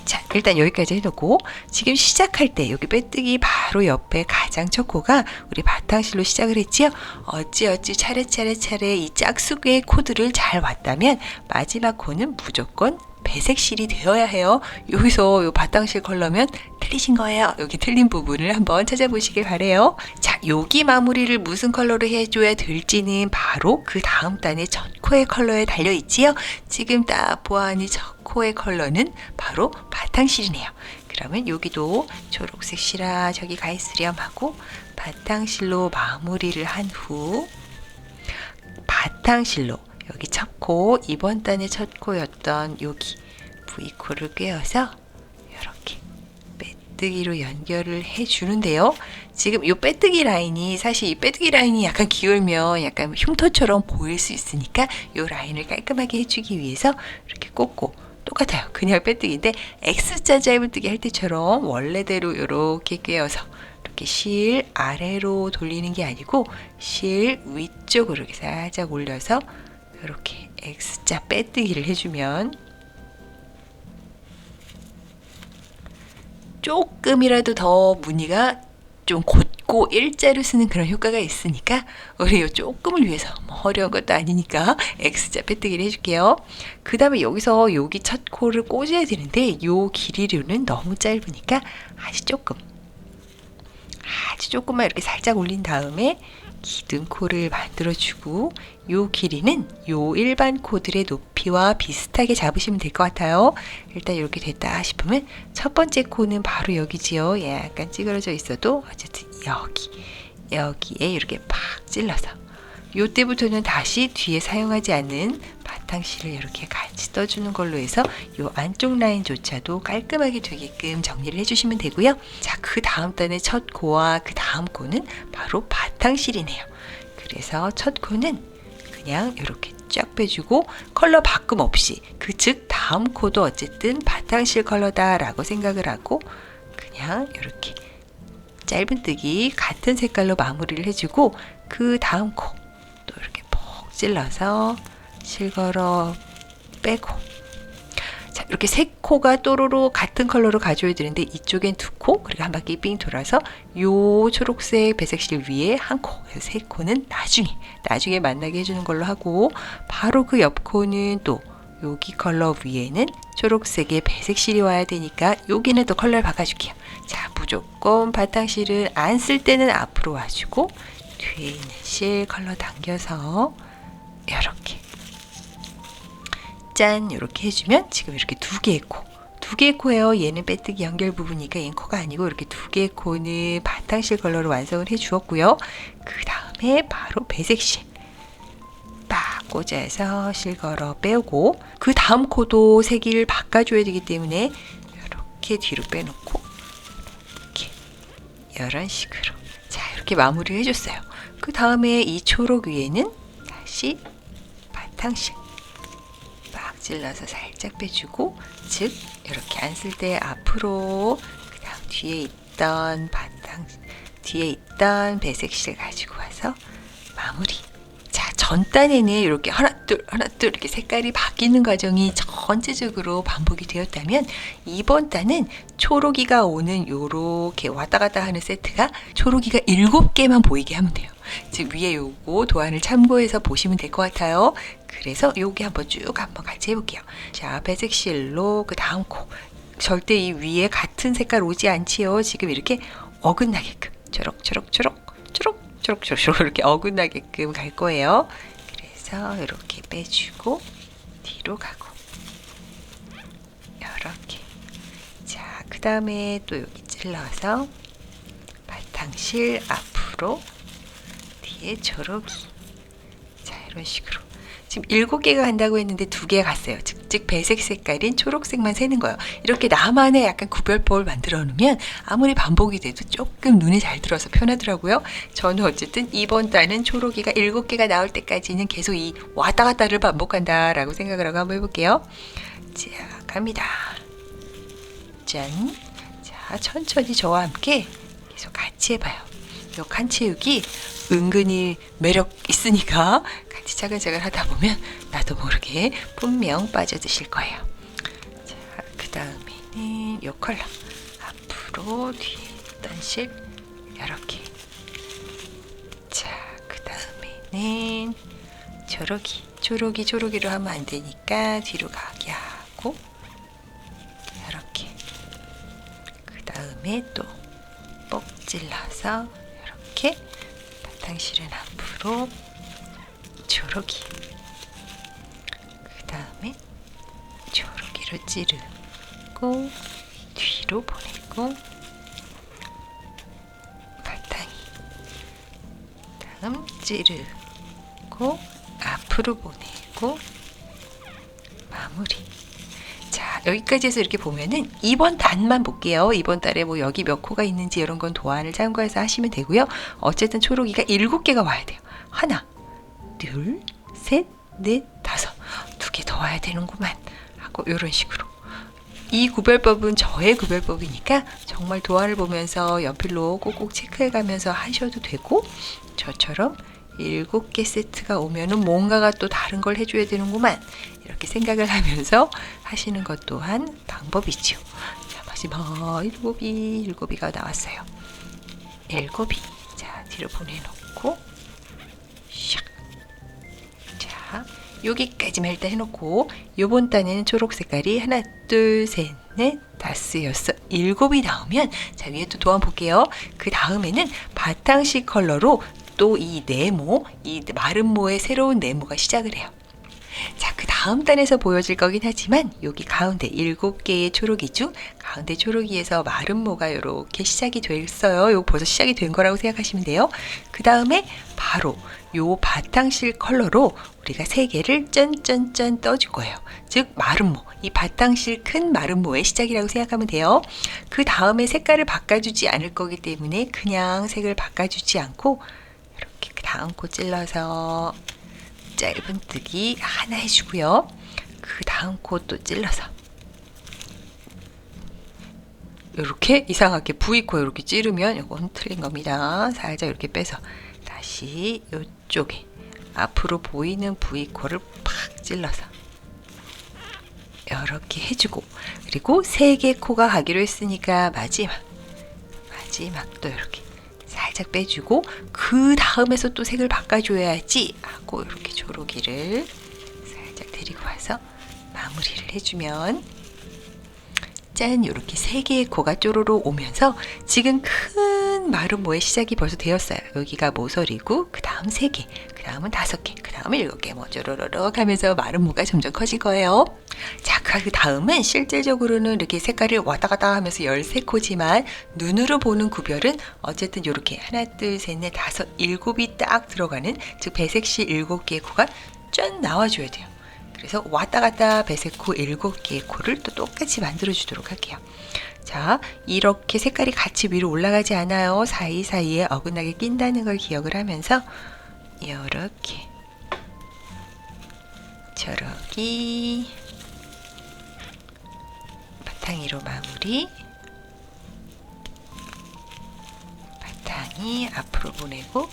자, 일단 여기까지 해놓고 지금 시작할 때 여기 빼뜨기 바로 옆에 가장 첫 코가 우리 바탕실로 시작을 했지요. 어찌 차례 이 짝수의 코드를 잘 왔다면 마지막 코는 무조건 배색실이 되어야 해요. 여기서 요 바탕실 컬러면 틀리신 거예요. 여기 틀린 부분을 한번 찾아보시길 바래요. 자, 여기 마무리를 무슨 컬러로 해줘야 될지는 바로 그 다음 단의 첫 코의 컬러에 달려있지요. 지금 딱 보아하니 첫 코의 컬러는 바로 바탕실이네요. 그러면 여기도 초록색 실아 저기 가 있으렴 하고 바탕실로 마무리를 한 후 바탕실로 여기 첫 코, 이번 단의 첫 코였던 여기 V코를 꿰어서 이렇게 빼뜨기로 연결을 해주는데요. 지금 이 빼뜨기 라인이 사실 이 빼뜨기 라인이 약간 기울면 약간 흉터처럼 보일 수 있으니까 이 라인을 깔끔하게 해주기 위해서 이렇게 꽂고 똑같아요. 그냥 빼뜨기인데 X자 짧은뜨기 할 때처럼 원래대로 이렇게 꿰어서 이렇게 실 아래로 돌리는 게 아니고 실 위쪽으로 이렇게 살짝 올려서 이렇게 X자 빼뜨기를 해주면 조금이라도 더 무늬가 좀 굵고 일자로 쓰는 그런 효과가 있으니까 우리 요 조금을 위해서 뭐 어려운 것도 아니니까 X자 빼뜨기를 해줄게요. 그 다음에 여기서 여기 첫 코를 꽂아야 되는데 요 길이로는 너무 짧으니까 아주 조금만 이렇게 살짝 올린 다음에 기둥코를 만들어주고 요 길이는 요 일반 코들의 높이와 비슷하게 잡으시면 될 것 같아요. 일단 이렇게 됐다 싶으면 첫 번째 코는 바로 여기지요. 약간 찌그러져 있어도 어쨌든 여기에 이렇게 팍 찔러서 요때부터는 다시 뒤에 사용하지 않는 바탕실을 이렇게 같이 떠주는 걸로 해서 요 안쪽 라인조차도 깔끔하게 되게끔 정리를 해주시면 되고요. 자, 그 다음 단의 첫 코와 그 다음 코는 바로 바탕실이네요. 그래서 첫 코는 그냥 이렇게 쫙 빼주고 컬러 바꿈 없이 즉 다음 코도 어쨌든 바탕실 컬러다 라고 생각을 하고 그냥 이렇게 짧은뜨기 같은 색깔로 마무리를 해주고 그 다음 코 또 이렇게 푹 찔러서 실걸어 빼고 자 이렇게 세 코가 또로로 같은 컬러로 가져야 되는데 이쪽엔 두 코 그리고 한 바퀴 삥 돌아서 요 초록색 배색실 위에 한 코 그래서 세 코는 나중에 만나게 해주는 걸로 하고 바로 그 옆 코는 또 여기 컬러 위에는 초록색의 배색실이 와야 되니까 여기는 또 컬러를 바꿔줄게요. 자 무조건 바탕실은 안 쓸 때는 앞으로 와주고 뒤에 있는 실 컬러 당겨서 이렇게 짠 이렇게 해주면 지금 이렇게 두 개의 코예요. 얘는 빼뜨기 연결 부분이니까 얘는 코가 아니고 이렇게 두 개의 코는 바탕실 컬러로 완성을 해 주었고요. 그 다음에 바로 배색실 딱 꽂아서 실걸어 빼고 그 다음 코도 색을 바꿔줘야 되기 때문에 이렇게 뒤로 빼놓고 이렇게 이런 식으로 자 이렇게 마무리를 해줬어요. 그 다음에 이 초록 위에는 다시 바탕실 막 찔러서 살짝 빼주고 즉 이렇게 안 쓸 때 앞으로 그 다음 뒤에 있던 배색실 가지고 와서 마무리. 자 전단에는 이렇게 하나 둘 이렇게 색깔이 바뀌는 과정이 전체적으로 반복이 되었다면 이번 단은 초록이가 오는 요렇게 왔다 갔다 하는 세트가 초록이가 7개만 보이게 하면 돼요. 즉 위에 요거 도안을 참고해서 보시면 될 것 같아요. 그래서 요게 한번 같이 해볼게요. 자 배색실로 그 다음 코 절대 이 위에 같은 색깔 오지 않지요. 지금 이렇게 어긋나게끔 초록 이렇게 어긋나게끔 갈 거예요. 그래서 이렇게 빼주고 뒤로 가고 이렇게 자 그 다음에 또 여기 찔러서 바탕실 앞으로 뒤에 초록이 자 이런 식으로 지금 7개가 간다고 했는데 2개 갔어요. 즉 배색 색깔인 초록색만 새는 거예요. 이렇게 나만의 약간 구별법을 만들어 놓으면 아무리 반복이 돼도 조금 눈에 잘 들어서 편하더라고요. 저는 어쨌든 이번 달은 초록이가 7개가 나올 때까지는 계속 이 왔다 갔다를 반복한다 라고 생각을 하고 한번 해볼게요. 자 갑니다. 짠. 자 천천히 저와 함께 계속 같이 해봐요. 요 칸 채우기 은근히 매력 있으니까 같이 차근차근 하다 보면 나도 모르게 분명 빠져드실 거예요. 자, 그 다음에는 요 컬러 앞으로 뒤에 있던 실 이렇게 자, 그 다음에는 초록이로 하면 안 되니까 뒤로 가게 하고 이렇게 그 다음에 또 뻑 찔러서 이렇게 바탕실은 앞으로 초록이 그 다음에 초록이로 찌르고 뒤로 보내고 바탕이 다음 찌르고 앞으로 보내고 마무리. 자 여기까지 해서 이렇게 보면은 이번 단만 볼게요. 이번 달에 뭐 여기 몇 코가 있는지 이런 건 도안을 참고해서 하시면 되고요. 어쨌든 초록이가 7개가 와야 돼요. 하나 둘 셋 넷 다섯 2개 더 와야 되는구만 하고 이런 식으로 이 구별법은 저의 구별법이니까 정말 도안을 보면서 연필로 꼭꼭 체크해 가면서 하셔도 되고 저처럼 7개 세트가 오면은 뭔가가 또 다른 걸 해줘야 되는구만 이렇게 생각을 하면서 하시는 것 또한 방법이죠. 자 마지막 7이가 나왔어요. 7이 뒤로 보내놓고 샥. 자, 여기까지만 일단 해놓고 요번 단에는 초록 색깔이 하나, 둘, 셋, 넷, 다섯, 여섯, 일곱이 나오면 자, 위에 또 도안 볼게요. 그 다음에는 바탕식 컬러로 또 이 네모, 이 마른 모의 새로운 네모가 시작을 해요. 자, 그 다음 단에서 보여질 거긴 하지만 여기 가운데 7개의 초록이죠. 가운데 초록이에서 마른 모가 이렇게 시작이 됐어요. 이거 벌써 시작이 된 거라고 생각하시면 돼요. 그 다음에 바로 요 바탕실 컬러로 우리가 3개를 짠짠짠 떠줄 거예요. 즉 마른 모, 이 바탕실 큰 마른 모의 시작이라고 생각하면 돼요. 그 다음에 색깔을 바꿔주지 않을 거기 때문에 그냥 색을 바꿔주지 않고 이렇게 그 다음 코 찔러서 짧은뜨기 하나 해주고요. 그 다음 코 또 찔러서 이렇게 이상하게 V코 이렇게 찌르면 이건 틀린 겁니다. 살짝 이렇게 빼서 다시 이쪽에 앞으로 보이는 V코를 팍 찔러서 이렇게 해주고, 그리고 3개 코가 가기로 했으니까 마지막도 이렇게 살짝 빼주고, 그 다음에서 또 색을 바꿔줘야지 하고 이렇게 초록이를 살짝 데리고 와서 마무리를 해주면 짠, 이렇게 3개의 코가 쪼로로 오면서 지금 큰 마른 모의 시작이 벌써 되었어요. 여기가 모서리고 그 다음 3개, 그 다음은 5개, 그 다음은 7개 뭐 쪼로로록 하면서 마른 모가 점점 커질 거예요. 자, 그 다음은 실질적으로는 이렇게 색깔을 왔다 갔다 하면서 13코지만 눈으로 보는 구별은 어쨌든 이렇게 하나, 둘, 셋, 넷, 다섯, 7이 딱 들어가는, 즉 배색시 7개의 코가 짠 나와줘야 돼요. 그래서 왔다 갔다 배색코 7개의 코를 또 똑같이 만들어 주도록 할게요. 자, 이렇게 색깔이 같이 위로 올라가지 않아요. 사이사이에 어긋나게 낀다는 걸 기억을 하면서 이렇게 초록이 바탕이로 마무리, 바탕이 앞으로 보내고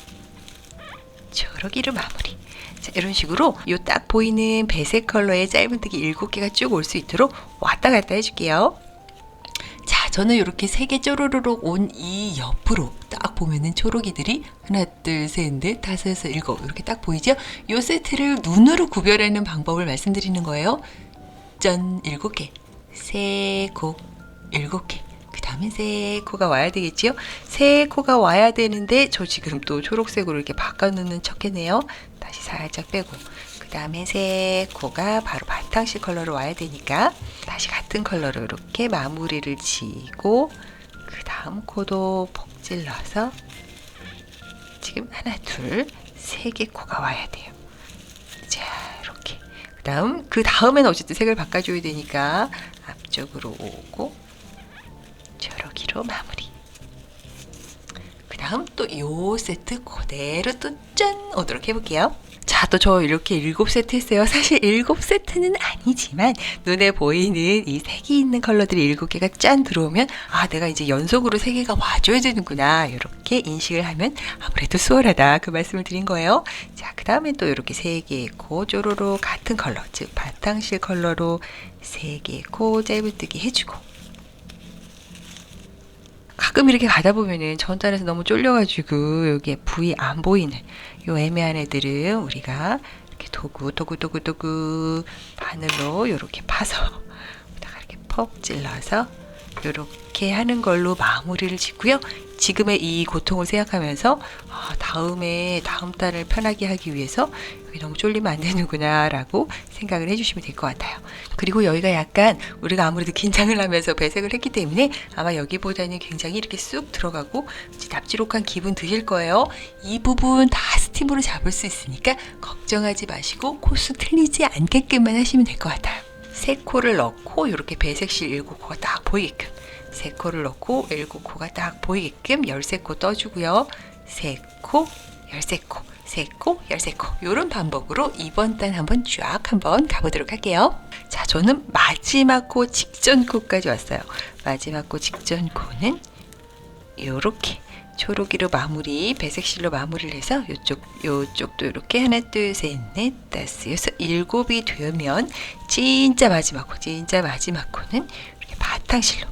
초록이로 마무리. 자, 이런 식으로 요 딱 보이는 배색 컬러의 짧은뜨기 7개가 쭉 올 수 있도록 왔다 갔다 해줄게요. 자, 저는 이렇게 3개 쪼르르륵 온 이 옆으로 딱 보면은 초록이들이 하나, 둘, 셋, 넷, 다섯, 여섯, 일곱 이렇게 딱 보이죠? 요 세트를 눈으로 구별하는 방법을 말씀드리는 거예요. 짠, 7개, 3코, 7개. 그 다음에 3코가 와야 되겠지요? 3코가 와야 되는데 저 지금 또 초록색으로 이렇게 바꿔놓는 척 했네요. 다시 살짝 빼고, 그 다음에 3코가 바로 바탕실 컬러로 와야 되니까 다시 같은 컬러로 이렇게 마무리를 지고, 그 다음 코도 폭 찔러서 지금 하나, 둘, 3개 코가 와야 돼요. 자, 이렇게 그 다음에는 어쨌든 색을 바꿔줘야 되니까 앞쪽으로 오고 초록이로 마무리. 그 다음 또 요 세트 그대로 또 짠 오도록 해볼게요. 자, 또 저 이렇게 7세트 했어요. 사실 7세트는 아니지만 눈에 보이는 이 색이 있는 컬러들이 7개가 짠 들어오면 아, 내가 이제 연속으로 3개가 와줘야 되는구나, 이렇게 인식을 하면 아무래도 수월하다, 그 말씀을 드린 거예요. 자, 그 다음에 또 이렇게 3개의 코 쪼로로 같은 컬러, 즉 바탕실 컬러로 3개의 코 짧은뜨기 해주고, 가끔 이렇게 가다 보면은 전단에서 너무 쫄려가지고 여기에 V 안 보이는 요 애매한 애들은 우리가 이렇게 도구 바늘로 이렇게 파서 이렇게 퍽 찔러서 이렇게 하는 걸로 마무리를 짓고요. 지금의 이 고통을 생각하면서 다음 달을 편하게 하기 위해서 여기 너무 쫄리면 안 되는구나 라고 생각을 해주시면 될 것 같아요. 그리고 여기가 약간 우리가 아무래도 긴장을 하면서 배색을 했기 때문에 아마 여기보다는 굉장히 이렇게 쑥 들어가고 납작한 기분 드실 거예요. 이 부분 다 스팀으로 잡을 수 있으니까 걱정하지 마시고 코수 틀리지 않게끔만 하시면 될 것 같아요. 3코를 넣고 이렇게 배색실 7코가 딱 보이게끔, 3코를 넣고 7코가 딱 보이게끔 13코 떠주고요. 3코, 13코, 3코, 13코 이런 반복으로 이번 단 한번 가보도록 할게요. 자, 저는 마지막 코 직전 코까지 왔어요. 마지막 코 직전 코는 이렇게 초록이로 마무리, 배색실로 마무리를 해서 요쪽도 이렇게 하나, 둘, 셋, 넷, 다섯, 여섯, 7이 되면 진짜 마지막 코는 이렇게 바탕실로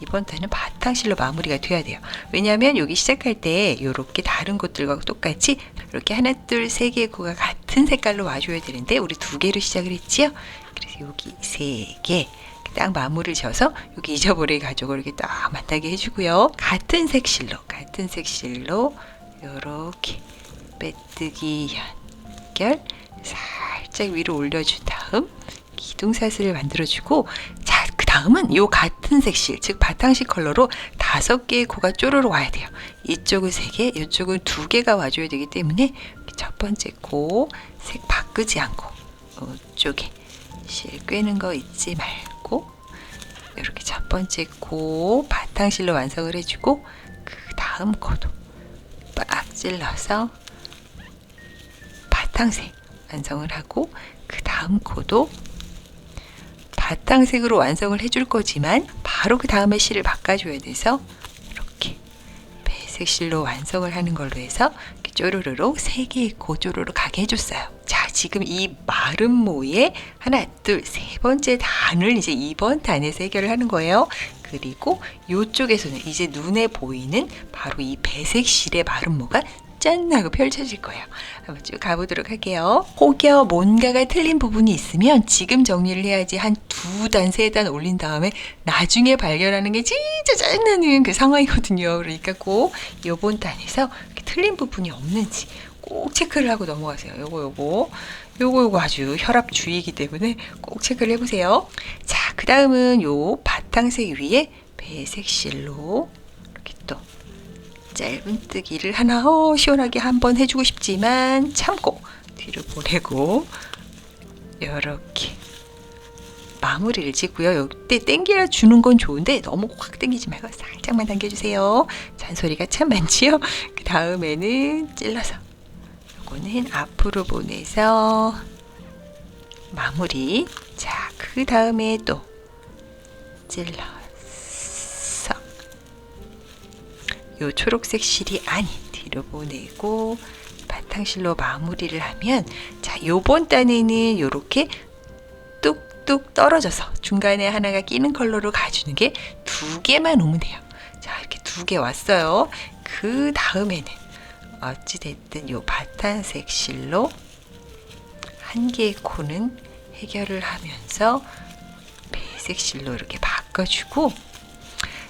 이번 단은 바탕실로 마무리가 돼야 돼요. 왜냐하면 여기 시작할 때 이렇게 다른 곳들과 똑같이 이렇게 하나, 둘, 세 개의 코가 같은 색깔로 와줘야 되는데 우리 두 개로 시작을 했지요. 그래서 여기 세 개. 딱 마무리를 지어서 여기 잊어버리기 가지고 이렇게 딱 만나게 해주고요. 같은 색 실로 이렇게 빼뜨기 연결 살짝 위로 올려준 다음 기둥사슬을 만들어주고, 자, 그 다음은 요 같은 색실, 즉 바탕실 컬러로 5개의 코가 쪼르르 와야 돼요. 이쪽은 3개, 이쪽은 2개가 와줘야 되기 때문에 첫 번째 코 색 바꾸지 않고 이쪽에 실 꿰는 거 잊지 말고 이렇게 첫 번째 코 바탕실로 완성을 해주고, 그 다음 코도 빡 찔러서 바탕색 완성을 하고, 그 다음 코도 바탕색으로 완성을 해줄 거지만 바로 그 다음에 실을 바꿔줘야 돼서 이렇게 배색 실로 완성을 하는 걸로 해서 이렇게 쪼르르로 3개의 코 쪼르르 가게 해줬어요. 자, 지금 이 마른 모의 하나, 둘, 세 번째 단을 이제 2번 단에서 해결을 하는 거예요. 그리고 이쪽에서는 이제 눈에 보이는 바로 이 배색 실의 마른 모가 짠 하고 펼쳐질 거예요. 한번 쭉 가보도록 할게요. 혹여 뭔가가 틀린 부분이 있으면 지금 정리를 해야지 한 2단, 3단 올린 다음에 나중에 발견하는 게 진짜 짜증나는 그 상황이거든요. 그러니까 꼭 요번 단에서 틀린 부분이 없는지 꼭 체크를 하고 넘어가세요. 요거 아주 혈압주의이기 때문에 꼭 체크를 해보세요. 자, 그 다음은 요 바탕색 위에 배색 실로 이렇게 또 짧은뜨기를 하나 시원하게 한번 해주고 싶지만 참고 뒤로 보내고 이렇게 마무리를 짓고요. 이때 당겨 주는 건 좋은데 너무 확 당기지 말고 살짝만 당겨주세요. 잔소리가 참 많지요. 그 다음에는 찔러서 요거는 앞으로 보내서 마무리. 자, 그 다음에 또 찔러 요 초록색 실이 아닌 뒤로 보내고 바탕실로 마무리를 하면, 자, 요번 단에는 요렇게 뚝뚝 떨어져서 중간에 하나가 끼는 컬러로 가주는 게 2개만 오면 돼요. 자, 이렇게 2개 왔어요. 그 다음에는 어찌됐든 요 바탕색 실로 1개의 코는 해결을 하면서 배색 실로 이렇게 바꿔주고,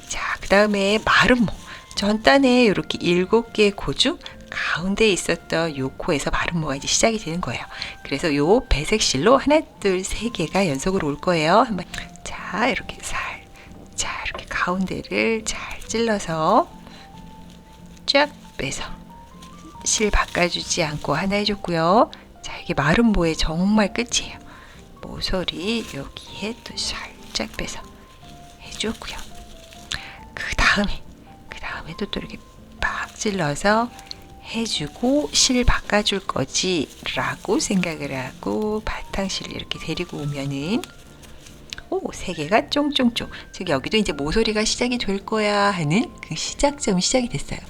자, 그 다음에 마른 모. 전 단에 이렇게 7개의 코 중 가운데에 있었던 요 코에서 마른 모가 이제 시작이 되는 거예요. 그래서 요 배색 실로 하나, 둘, 3개가 연속으로 올 거예요. 한번 자, 이렇게 이렇게 가운데를 잘 찔러서 쫙 빼서 실 바꿔주지 않고 하나 해줬고요. 자, 이게 마른 모의 정말 끝이에요. 모서리 여기에 또 살짝 빼서 해줬고요. 그 다음에도 또 이렇게 팍 찔러서 해주고 실 바꿔줄 거지 라고 생각을 하고 바탕실을 이렇게 데리고 오면은 3개가 쫑쫑쫑, 즉 여기도 이제 모서리가 시작이 될 거야 하는 그 시작점이 시작이 됐어요.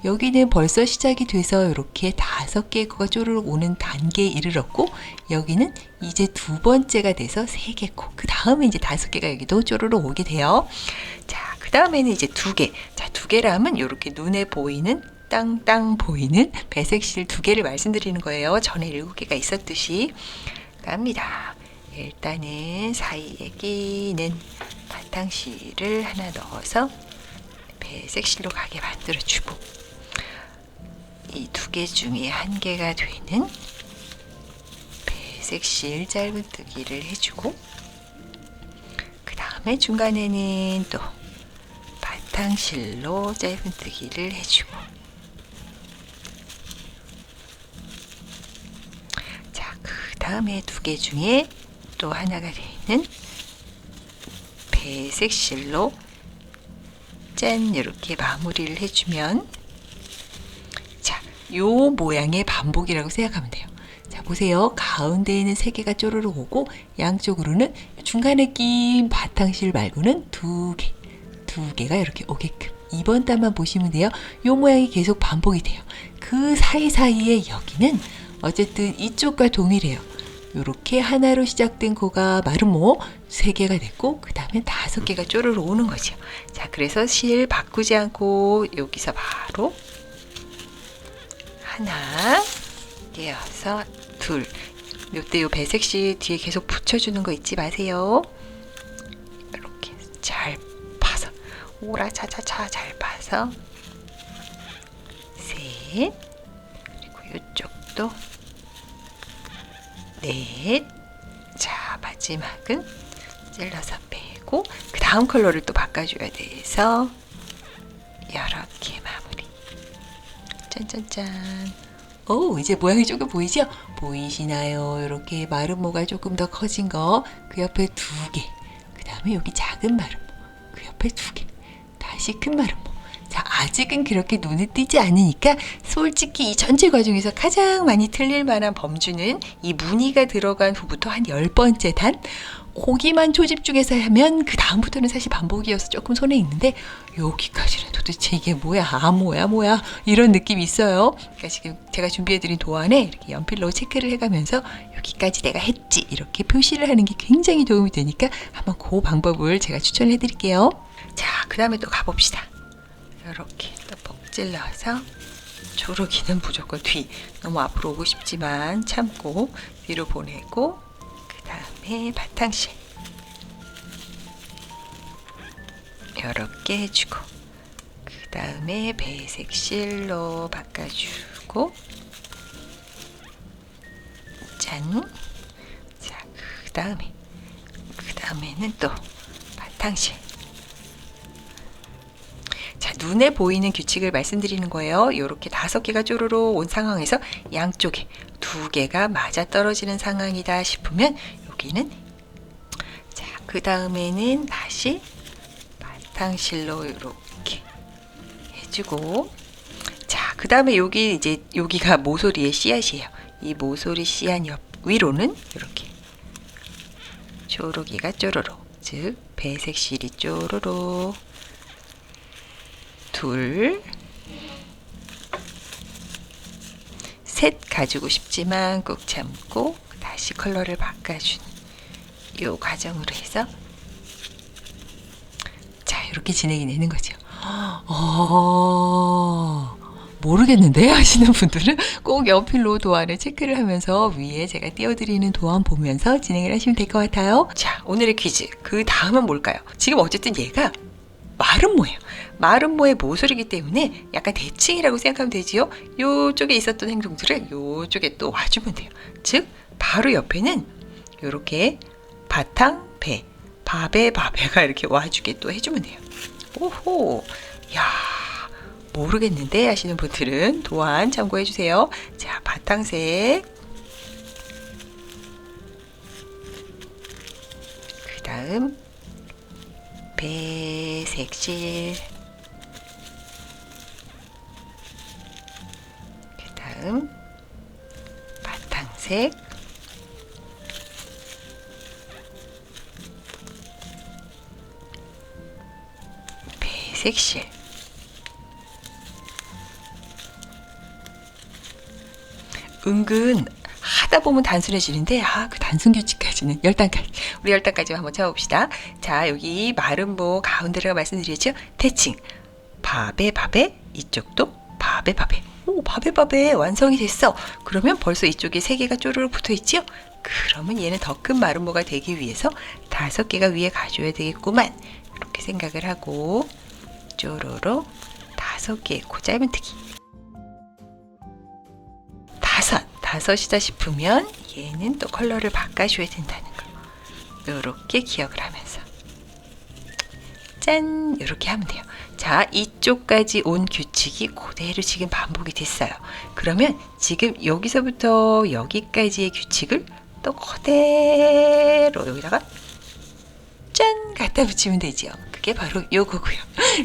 여기는 벌써 시작이 돼서 이렇게 5개의 코가 쪼르륵 오는 단계에 이르렀고, 여기는 이제 2번째가 돼서 3개 코, 그 다음에 이제 5개가 여기도 쪼르륵 오게 돼요. 자, 그 다음에는 이제 2개. 자, 2개라면 이렇게 눈에 보이는 땅땅 보이는 배색실 2개를 말씀드리는 거예요. 전에 7개가 있었듯이 갑니다. 일단은 사이에 끼는 바탕실을 하나 넣어서 배색실로 가게 만들어주고, 이 2개 중에 1개가 되는 배색실 짧은뜨기를 해주고, 그 다음에 중간에는 또 바탕실로 짧은뜨기를 해주고, 자, 그 다음에 2개 중에 또 하나가 되는 배색실로 짠 이렇게 마무리를 해주면, 자, 요 모양의 반복이라고 생각하면 돼요. 자, 보세요. 가운데에는 3개가 쪼르륵 오고 양쪽으로는 중간에 낀 바탕실 말고는 2개가 이렇게 오게끔 2번 단만 보시면 돼요. 요 모양이 계속 반복이 돼요. 그 사이사이에 여기는 어쨌든 이쪽과 동일해요. 이렇게 하나로 시작된 코가 마름모 3개가 됐고 그 다음에 5개가 쪼르르 오는 거죠. 자, 그래서 실 바꾸지 않고 여기서 바로 하나, 이어서 둘. 요때 요 배색 실 뒤에 계속 붙여주는 거 잊지 마세요. 이렇게 잘 파서 오라차차차 잘 파서 셋, 그리고 이쪽도 넷. 자, 마지막은 찔러서 빼고 그 다음 컬러를 또 바꿔줘야 돼서 이렇게 마무리. 짠짠짠. 오, 이제 모양이 조금 보이죠? 보이시나요? 이렇게 마름모가 조금 더 커진 거, 그 옆에 2개, 그 다음에 여기 작은 마름모, 그 옆에 2개, 다시 큰 마름모. 자, 아직은 그렇게 눈에 띄지 않으니까 솔직히 이 전체 과정에서 가장 많이 틀릴 만한 범주는 이 무늬가 들어간 후부터 한 10번째 단, 거기만 초집중해서 하면 그 다음부터는 사실 반복이어서 조금 손에 있는데 여기까지는 도대체 이게 뭐야, 뭐야 이런 느낌이 있어요. 그러니까 지금 제가 준비해드린 도안에 이렇게 연필로 체크를 해가면서 여기까지 내가 했지 이렇게 표시를 하는 게 굉장히 도움이 되니까 한번 그 방법을 제가 추천을 해드릴게요. 자, 그 다음에 또 가봅시다. 이렇게 또 퍽 찔러서 조르기는 무조건 뒤, 너무 앞으로 오고 싶지만 참고 뒤로 보내고 그 다음에 바탕실 이렇게 해주고 그 다음에 배색 실로 바꿔주고 짠. 자, 그 다음에는 또 바탕실. 자, 눈에 보이는 규칙을 말씀드리는 거예요. 이렇게 5개가 쪼르르 온 상황에서 양쪽에 2개가 맞아 떨어지는 상황이다 싶으면 여기는, 자, 그 다음에는 다시 바탕실로 이렇게 해주고, 자, 그 다음에 여기 이제 여기가 모서리의 씨앗이에요. 이 모서리 씨앗 옆 위로는 이렇게 쪼르기가 쪼르르, 즉 배색실이 쪼르르, 둘, 셋 가지고 싶지만 꾹 참고 다시 컬러를 바꿔주는 이 과정으로 해서 자, 이렇게 진행이 되는 거죠. 모르겠는데 하시는 분들은 꼭 연필로 도안을 체크를 하면서 위에 제가 띄워드리는 도안 보면서 진행을 하시면 될 것 같아요. 자, 오늘의 퀴즈. 그 다음은 뭘까요? 지금 어쨌든 얘가 마름모예요. 마름모의 모서리이기 때문에 약간 대칭이라고 생각하면 되지요. 요쪽에 있었던 행동들을 요쪽에 또 와주면 돼요. 즉 바로 옆에는 이렇게 바탕, 배, 바베가 이렇게 와주게 또 해주면 돼요. 오호, 야, 모르겠는데 하시는 분들은 도안 참고해 주세요. 자, 바탕색, 그 다음 배색실, 그 다음 바탕색, 배색실, 은근 하다 보면 단순해지는데 그 단순 규칙까지는 10단까지 우리 10단까지 한번 쳐봅시다. 자, 여기 마름모 가운데라고 말씀드렸죠. 대칭 바베 이쪽도 바베. 오, 바베 완성이 됐어. 그러면 벌써 이쪽에 3개가 쪼르르 붙어 있죠. 그러면 얘는 더 큰 마름모가 되기 위해서 5개가 위에 가줘야 되겠구만, 이렇게 생각을 하고 쪼르르 5개의 코 짧은뜨기, 5이다 싶으면 얘는 또 컬러를 바꿔줘야 된다는 거, 이렇게 기억을 하면서 짠, 이렇게 하면 돼요. 자, 이쪽까지 온 규칙이 그대로 지금 반복이 됐어요. 그러면 지금 여기서부터 여기까지의 규칙을 또 그대로 여기다가 짠 갖다 붙이면 되죠. 그게 바로 요거고요.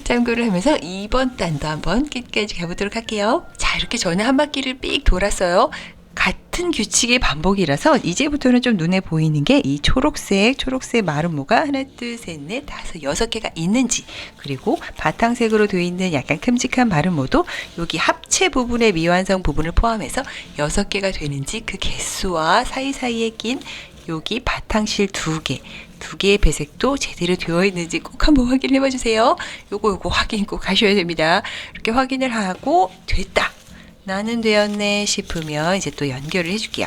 참고를 하면서 2번 단도 한번 끝까지 가보도록 할게요. 자, 이렇게 저는 한 바퀴를 삑 돌았어요. 같은 같은 규칙의 반복이라서 이제부터는 좀 눈에 보이는 게 이 초록색 마름모가 하나, 둘, 셋, 넷, 다섯, 6개가 있는지, 그리고 바탕색으로 되어 있는 약간 큼직한 마름모도 여기 합체 부분의 미완성 부분을 포함해서 6개가 되는지 그 개수와 사이사이에 낀 여기 바탕실 2개의 배색도 제대로 되어 있는지 꼭 한번 확인해 봐 주세요. 요거 확인 꼭 하셔야 됩니다. 이렇게 확인을 하고 됐다, 나는 되었네 싶으면 이제 또 연결을 해줄게요.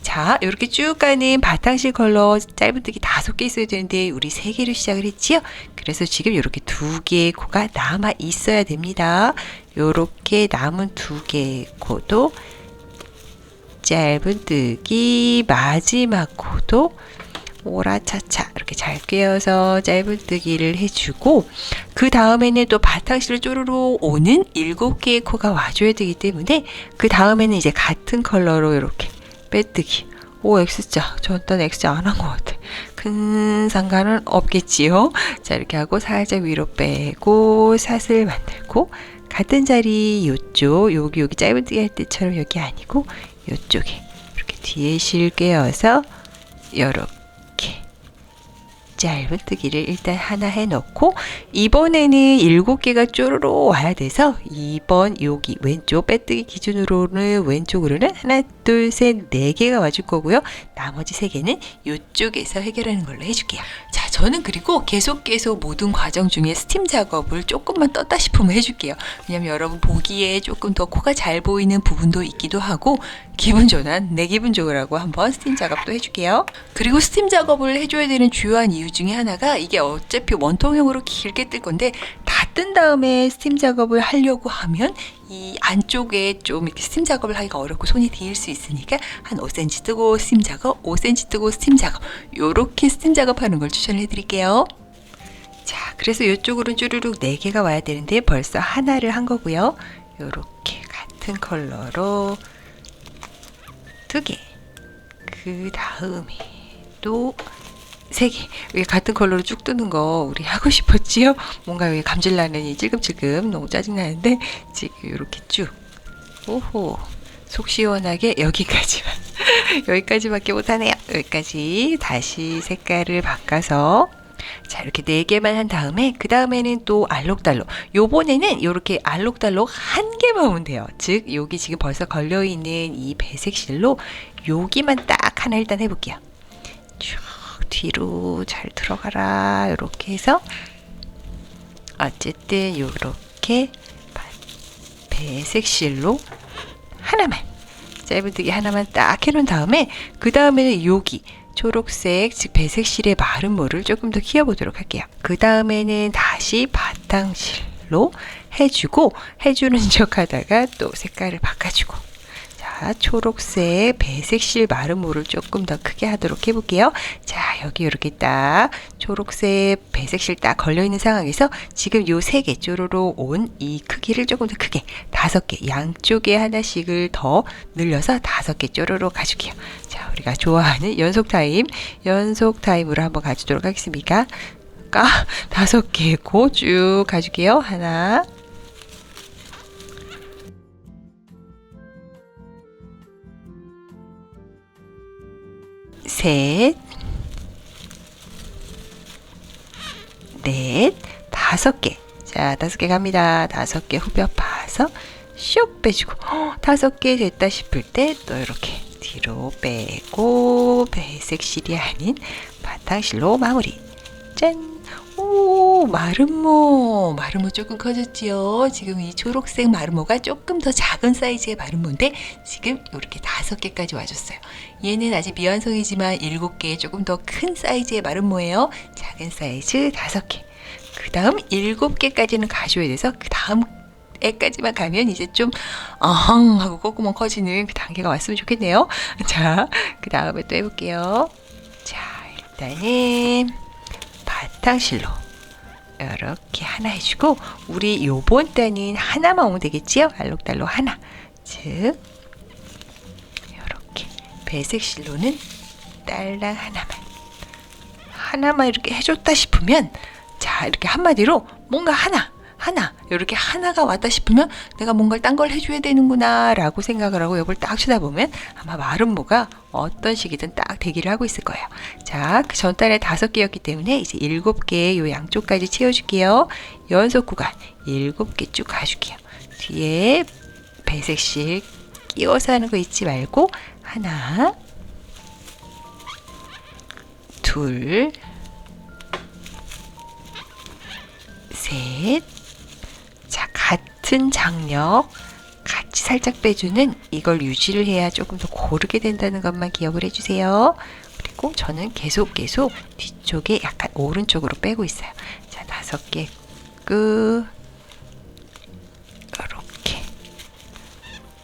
자, 이렇게 쭉 가는 바탕실 컬러 짧은뜨기 5개 있어야 되는데 우리 3개로 시작을 했지요. 그래서 지금 이렇게 2개의 코가 남아 있어야 됩니다. 이렇게 남은 2개의 코도 짧은뜨기 마지막 코도 오라차차 이렇게 잘 꿰어서 짧은뜨기를 해주고, 그 다음에는 또 바탕실을 쪼르르 오는 7개의 코가 와줘야 되기 때문에 그 다음에는 이제 같은 컬러로 이렇게 빼뜨기. 오, X자. 저 일단 X자 안 한 것 같아. 큰 상관은 없겠지요. 자, 이렇게 하고 살짝 위로 빼고 샷을 만들고, 같은 자리 요쪽 여기 짧은뜨기 할 때처럼 여기 아니고 요쪽에 이렇게 뒤에 실 꿰어서 요렇게 짧은뜨기를 일단 하나 해놓고, 이번에는 7개가 쪼르르 와야 돼서 2번 여기 왼쪽 빼뜨기 기준으로는 왼쪽으로는 하나, 둘, 셋, 4개가 와줄 거고요. 나머지 3개는 이쪽에서 해결하는 걸로 해줄게요. 자, 저는 그리고 계속 모든 과정 중에 스팀 작업을 조금만 떴다 싶으면 해줄게요. 왜냐면 여러분 보기에 조금 더 코가 잘 보이는 부분도 있기도 하고, 기분 전환, 내 기분 좋으라고 한번 스팀 작업도 해줄게요. 그리고 스팀 작업을 해줘야 되는 주요한 이유 중에 하나가, 이게 어차피 원통형으로 길게 뜰 건데 다 뜬 다음에 스팀 작업을 하려고 하면 이 안쪽에 좀 이렇게 스팀 작업을 하기가 어렵고 손이 뒤일 수 있으니까 한 5cm 뜨고 스팀 작업, 5cm 뜨고 스팀 작업, 요렇게 스팀 작업하는 걸 추천을 해드릴게요. 자, 그래서 이쪽으로는 쭈루룩 4개가 와야 되는데 벌써 하나를 한 거고요. 요렇게 같은 컬러로 2개, 그 다음에 또 3개. 여기 같은 컬러로 쭉 뜨는 거 우리 하고 싶었지요? 뭔가 여기 감질나는 이 찔끔찔끔 너무 짜증나는데 지금 이렇게 쭉, 오호, 속 시원하게 여기까지만 여기까지밖에 못하네요. 여기까지 다시 색깔을 바꿔서, 자, 이렇게 4개만 한 다음에 그 다음에는 또 알록달록, 요번에는 이렇게 알록달록 1개만 오면 돼요. 즉 여기 지금 벌써 걸려있는 이 배색 실로 여기만 딱 하나 일단 해볼게요. 쭉 뒤로 잘 들어가라. 이렇게 해서 어쨌든 이렇게 배색 실로 하나만, 짧은뜨기 하나만 딱 해놓은 다음에 그 다음에는 여기 초록색, 즉 배색실의 마름모를 조금 더 키워보도록 할게요. 그 다음에는 다시 바탕실로 해주고, 해주는 척 하다가 또 색깔을 바꿔주고, 자, 초록색 배색실 마름모를 조금 더 크게 하도록 해볼게요. 자, 여기 이렇게 딱 초록색 배색실 딱 걸려있는 상황에서 지금 요 3개 쪼로로 온 이 크기를 조금 더 크게 5개, 양쪽에 하나씩을 더 늘려서 5개 쪼로로 가줄게요. 자, 우리가 좋아하는 연속 타임으로 한번 가주도록 하겠습니다. 5개 고 쭉 가줄게요. 하나, 셋, 넷, 5개. 자, 5개 갑니다. 5개 후벼 파서 슉 빼주고, 5개 됐다 싶을 때 또 이렇게 뒤로 빼고 배색실이 아닌 바탕실로 마무리. 짠! 오, 마름모 조금 커졌지요. 지금 이 초록색 마름모가 조금 더 작은 사이즈의 마름모인데 지금 이렇게 5개까지 와줬어요. 얘는 아직 미완성이지만 7개 조금 더 큰 사이즈의 마름모예요. 작은 사이즈 5개. 그 다음 7개까지는 가줘야 돼서 그 다음 애까지만 가면 이제 좀 어흥 하고 콧구멍 커지는 그 단계가 왔으면 좋겠네요. 자, 그 다음에 또 해볼게요. 자, 일단은 바탕실로 이렇게 하나 해주고, 우리 요번 단은 하나만 오면 되겠지요? 알록달록 하나. 즉 이렇게 배색실로는 딸랑 하나만 이렇게 해줬다 싶으면, 자, 이렇게 한마디로 뭔가 하나 하나, 이렇게 하나가 왔다 싶으면 내가 뭔가를 딴 걸 해줘야 되는구나 라고 생각을 하고 이걸 딱 쳐다보면 아마 마른 모가 어떤 식이든 딱 대기를 하고 있을 거예요. 자, 그 전단에 5개였기 때문에 이제 7개 요 양쪽까지 채워줄게요. 연속 구간 7개 쭉 가줄게요. 뒤에 배색실 끼워서 하는 거 잊지 말고 하나, 둘, 셋. 자, 같은 장력 같이 살짝 빼주는 이걸 유지를 해야 조금 더 고르게 된다는 것만 기억을 해주세요. 그리고 저는 계속 뒤쪽에 약간 오른쪽으로 빼고 있어요. 자, 5개 끝. 이렇게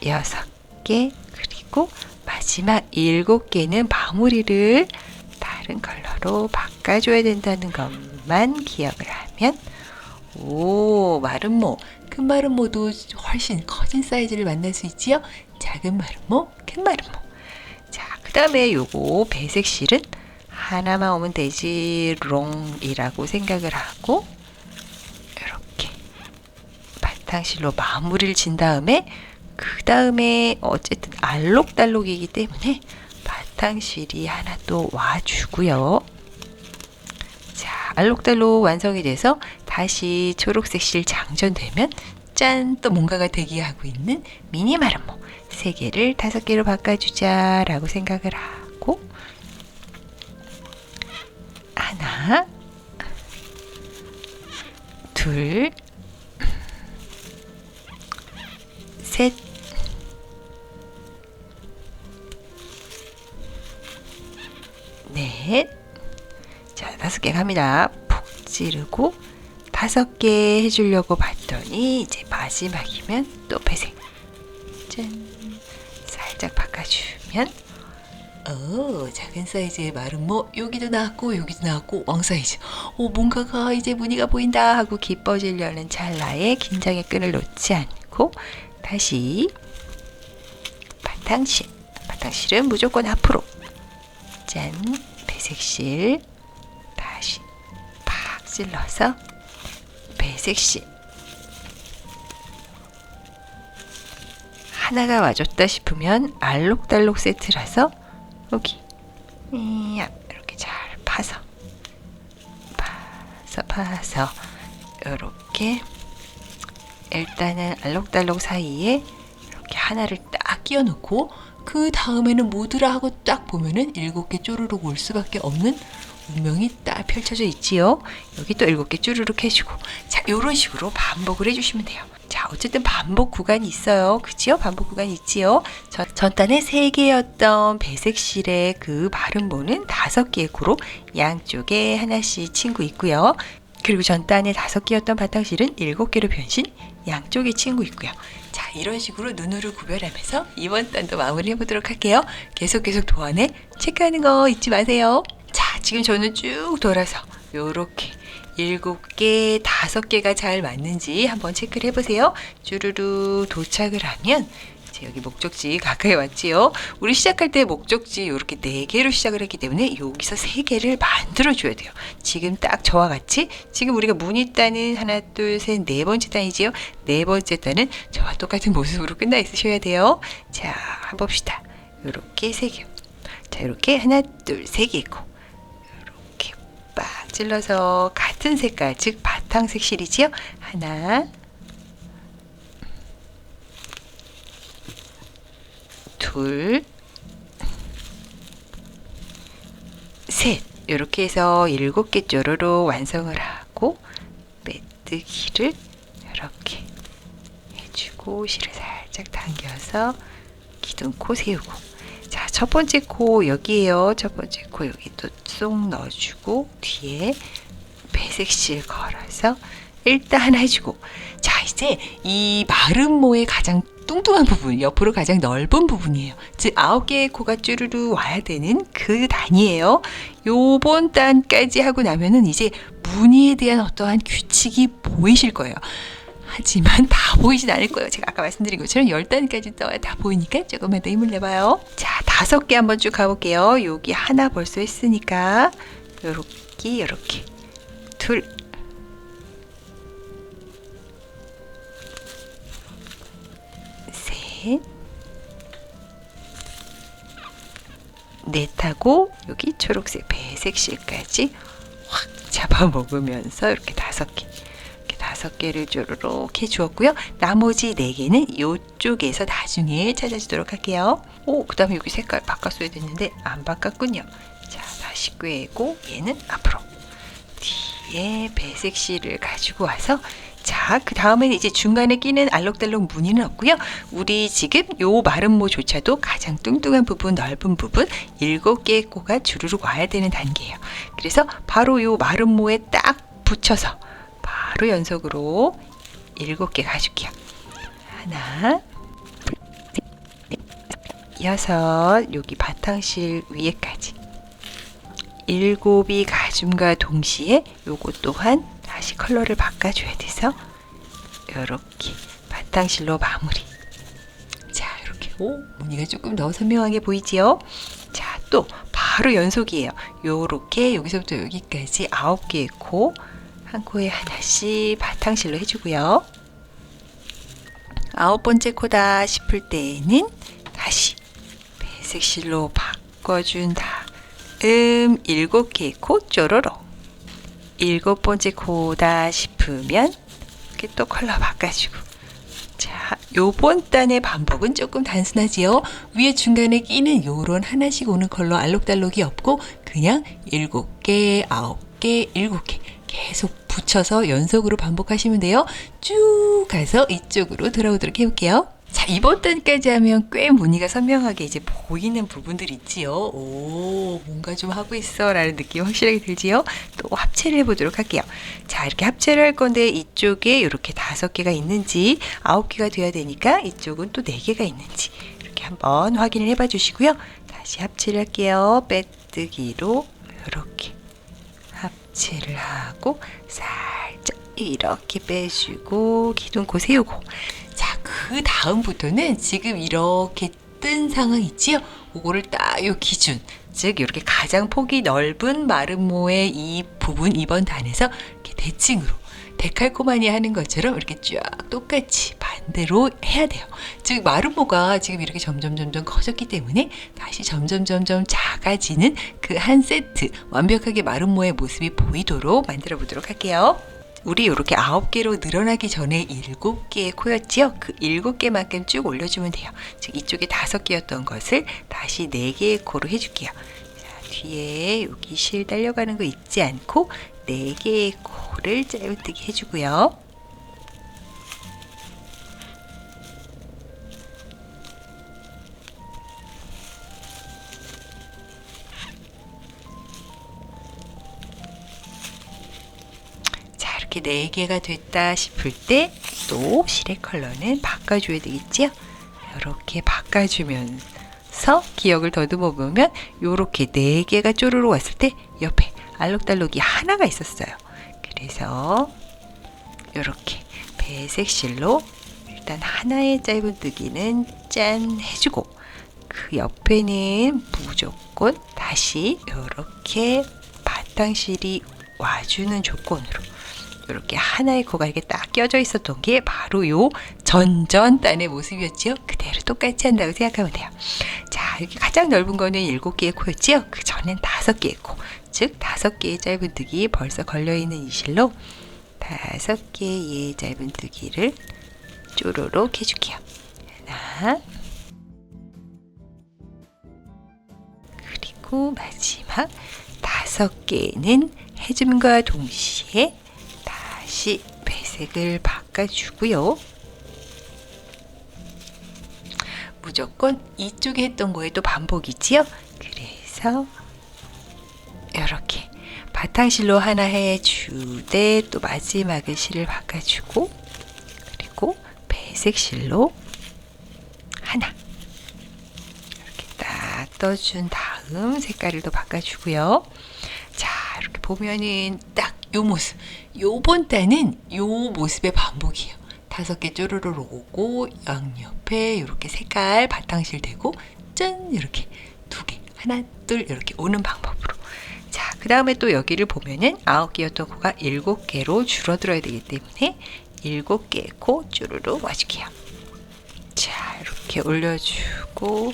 6개, 그리고 마지막 7개는 마무리를 다른 컬러로 바꿔줘야 된다는 것만 기억을 하면, 오, 마른 모, 큰 마른 모도 훨씬 커진 사이즈를 만날 수 있지요. 작은 마른 모, 큰 마른 모. 자, 그 다음에 요거 배색실은 하나만 오면 되지롱이라고 생각을 하고 이렇게 바탕실로 마무리를 진 다음에, 그 다음에 어쨌든 알록달록이기 때문에 바탕실이 하나 또 와주고요. 자, 알록달록 완성이 돼서 다시 초록색 실 장전되면 짠! 또 뭔가가 대기하고 있는 미니 마른 모 3개를 5개로 바꿔주자 라고 생각을 하고, 하나, 둘, 셋, 넷. 자, 5개 갑니다. 푹 찌르고 5개 해주려고 봤더니 이제 마지막이면 또 배색 짠 살짝 바꿔주면, 작은 사이즈의 마른 모 여기도 나왔고 여기도 나왔고 왕 사이즈, 뭔가가 이제 무늬가 보인다 하고 기뻐지려는 찰나에 긴장의 끈을 놓지 않고 다시 바탕실은 무조건 앞으로 짠, 배색실 다시 팍 찔러서 배색실 하나가 와줬다 싶으면 알록달록 세트라서 여기 이렇게 잘 파서 이렇게 일단은 알록달록 사이에 이렇게 하나를 딱 끼워 넣고, 그 다음에는 뭐더라 하고 딱 보면은 7개 쪼르륵 올 수밖에 없는 운명이 딱 펼쳐져 있지요. 여기 또 7개 쪼르륵 해주고, 자, 요런 식으로 반복을 해주시면 돼요. 자, 어쨌든 반복 구간이 있어요. 그치요? 반복 구간이 있지요. 전단에 3개였던 배색실의 그 마른 모는 5개의 고로 양쪽에 하나씩 친구 있고요. 그리고 전단에 5개였던 바탕실은 7개로 변신, 양쪽에 친구 있고요. 자, 이런 식으로 눈으로 구별하면서 이번 단도 마무리 해보도록 할게요. 계속 도안에 체크하는 거 잊지 마세요. 자, 지금 저는 쭉 돌아서 요렇게 7개, 5개가 잘 맞는지 한번 체크를 해보세요. 쭈루루 도착을 하면 이제 여기 목적지 가까이 왔지요. 우리 시작할 때 목적지 이렇게 4개로 시작을 했기 때문에 여기서 3개를 만들어줘야 돼요. 지금 딱 저와 같이 지금 우리가 무늬 단은 하나, 둘, 셋, 4번째 단이지요. 4번째 단은 저와 똑같은 모습으로 끝나 있으셔야 돼요. 자, 한번 봅시다. 이렇게 3개. 자, 이렇게 하나, 둘, 3개 있고 이렇게 빡 찔러서 같은 색깔, 즉 바탕색 실이지요. 하나, 둘, 셋. 이렇게 해서 7개 쪼로로 완성을 하고 메뚜기를 이렇게 해주고 실을 살짝 당겨서 기둥코 세우고, 자, 첫 번째 코 여기에요. 첫 번째 코 여기 또 쏙 넣어주고 뒤에 배색실 걸어서 일단 하나 해주고, 자, 이제 이 마른 모의 가장 뚱뚱한 부분, 옆으로 가장 넓은 부분이에요. 즉 9개의 코가 쭈르르 와야 되는 그 단이에요. 요번 단까지 하고 나면은 이제 무늬에 대한 어떠한 규칙이 보이실 거예요. 하지만 다 보이진 않을 거예요. 제가 아까 말씀드린 것처럼 10단까지 떠야 다 보이니까 조금만 더 힘을 내봐요. 자, 5개 한번 쭉 가볼게요. 여기 하나 벌써 했으니까 요렇게 둘, 넷하고 여기 초록색 배색 실까지 확 잡아먹으면서 이렇게 5개, 이렇게 5개를 쪼르륵 해주었고요. 나머지 4개는 이쪽에서 나중에 찾아주도록 할게요. 그 다음에 여기 색깔 바꿨어야 됐는데 안 바꿨군요. 자, 다시 꿰고 얘는 앞으로 뒤에 배색 실을 가지고 와서, 자, 그 다음에는 이제 중간에 끼는 알록달록 무늬는 없고요. 우리 지금 요 마른 모조차도 가장 뚱뚱한 부분, 넓은 부분 7개의 코가 주르륵 와야 되는 단계예요. 그래서 바로 요 마른 모에 딱 붙여서 바로 연속으로 7개 가줄게요. 하나, 6, 여기 바탕실 위에까지 7이 가줌과 동시에 요거 또한 다시 컬러를 바꿔줘야 돼서 이렇게 바탕실로 마무리. 자, 이렇게 무늬가 조금 더 선명하게 보이지요? 자, 또 바로 연속이에요. 요렇게 여기서부터 여기까지 9개의 코, 한 코에 하나씩 바탕실로 해주고요. 9번째 코다 싶을 때에는 다시 배색실로 바꿔준 다음 7개의 코 쪼로록. 7번째 코다 싶으면 이렇게 또 컬러 바꿔주고. 자, 요번 단의 반복은 조금 단순하지요. 위에 중간에 끼는 요런 하나씩 오는 컬러 알록달록이 없고 그냥 7개, 9개, 7개 계속 붙여서 연속으로 반복하시면 돼요. 쭉 가서 이쪽으로 돌아오도록 해볼게요. 자, 이번 단까지 하면 꽤 무늬가 선명하게 이제 보이는 부분들 있지요. 뭔가 좀 하고 있어 라는 느낌 확실하게 들지요. 또 합체를 해보도록 할게요. 자, 이렇게 합체를 할 건데 이쪽에 이렇게 5개가 있는지 9개가 돼야 되니까 이쪽은 또 4개가 있는지 이렇게 한번 확인을 해봐 주시고요. 다시 합체를 할게요. 빼뜨기로 이렇게 합체를 하고 살짝 이렇게 빼주고 기둥코 세우고. 자, 그 다음부터는 지금 이렇게 뜬 상황 있지요? 그거를 딱 요 기준, 즉 이렇게 가장 폭이 넓은 마름모의 이 부분, 이번 단에서 이렇게 대칭으로 데칼코마니 하는 것처럼 이렇게 쫙 똑같이 반대로 해야 돼요. 즉 마름모가 지금 이렇게 점점 커졌기 때문에 다시 점점 작아지는 그 한 세트 완벽하게 마름모의 모습이 보이도록 만들어 보도록 할게요. 우리 이렇게 9개로 늘어나기 전에 7개의 코였지요? 그 7개만큼 쭉 올려주면 돼요. 즉 이쪽에 5개였던 것을 다시 4개의 코로 해줄게요. 자, 뒤에 여기 실 딸려가는 거 잊지 않고 4개의 코를 짧게 해주고요. 이렇게 4개가 됐다 싶을 때 또 실의 컬러는 바꿔줘야 되겠지요? 이렇게 바꿔주면서 기억을 더듬어 보면 이렇게 4개가 쪼르르 왔을 때 옆에 알록달록이 하나가 있었어요. 그래서 이렇게 배색실로 일단 하나의 짧은뜨기는 짠 해주고 그 옆에는 무조건 다시 이렇게 바탕실이 와주는 조건으로 이렇게 하나의 코가 이렇게 딱 껴져 있었던 게 바로 요 전단의 모습이었지요. 그대로 똑같이 한다고 생각하면 돼요. 자, 여기 가장 넓은 거는 7개의 코였지요. 그 전엔 5개의 코, 즉 5개의 짧은뜨기 벌써 걸려있는 이 실로 5개의 짧은뜨기를 쪼로록 해줄게요. 하나, 그리고 마지막 5개는 해줌과 동시에 다시 배색을 바꿔주고요. 무조건 이쪽에 했던 거에 또 반복이지요. 그래서 이렇게 바탕실로 하나 해주되 또 마지막에 실을 바꿔주고 그리고 배색실로 하나 이렇게 딱 떠준 다음 색깔을 또 바꿔주고요. 자, 이렇게 보면은 딱 요 모습, 요번 단은 요 모습의 반복이에요. 5개 쪼르르 오고 양옆에 이렇게 색깔 바탕실 되고 짠 이렇게 2개 하나 둘 이렇게 오는 방법으로. 자, 그 다음에 또 여기를 보면은 9개였던 코가 7개로 줄어들어야 되기 때문에 7개의 코 쪼르르 와줄게요. 자, 이렇게 이렇게 올려주고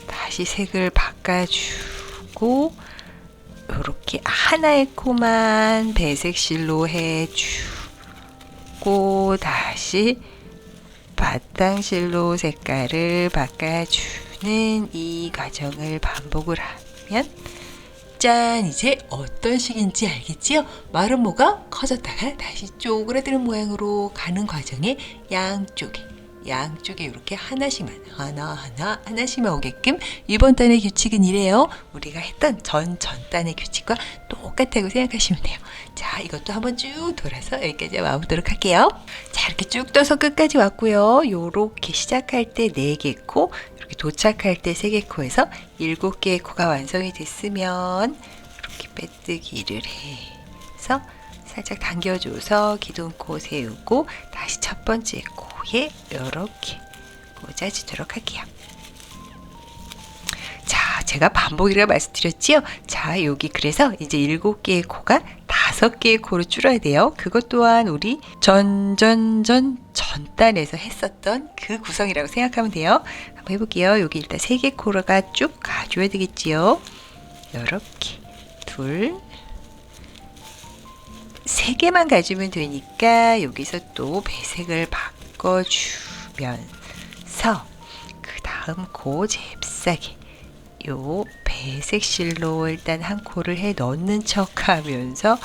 다시 색을 바꿔주고 이렇게 하나의 코만 배색 실로 해주고 다시 바탕 실로 색깔을 바꿔주는 이 과정을 반복을 하면 짠! 이제 어떤 식인지 알겠지요? 마른 모가 커졌다가 다시 쪼그라드는 모양으로 가는 과정에 양쪽에 이렇게 하나씩만 오게끔 이번 단의 규칙은 이래요. 우리가 했던 전 단의 규칙과 똑같다고 생각하시면 돼요. 자, 이것도 한번 쭉 돌아서 여기까지 와보도록 할게요. 자, 이렇게 쭉 떠서 끝까지 왔고요. 요렇게 시작할 때 4개 코, 이렇게 도착할 때 3개 코에서 7개의 코가 완성이 됐으면 이렇게 빼뜨기를 해서 살짝 당겨줘서 기둥코 세우고 다시 첫 번째 코에 이렇게 꽂아주도록 할게요. 자, 제가 반복이라고 말씀드렸지요. 자, 여기 그래서 이제 7개의 코가 5개의 코로 줄어야 돼요. 그것 또한 우리 전단에서 했었던 그 구성이라고 생각하면 돼요. 한번 해볼게요. 여기 일단 3개 코가 쭉 가줘야 되겠지요. 이렇게 3개만 가지면 되니까 여기서 또 배색을 바꿔주면서 그 다음 코 잽싸게 요 배색 실로 일단 한 코를 해 넣는 척 하면서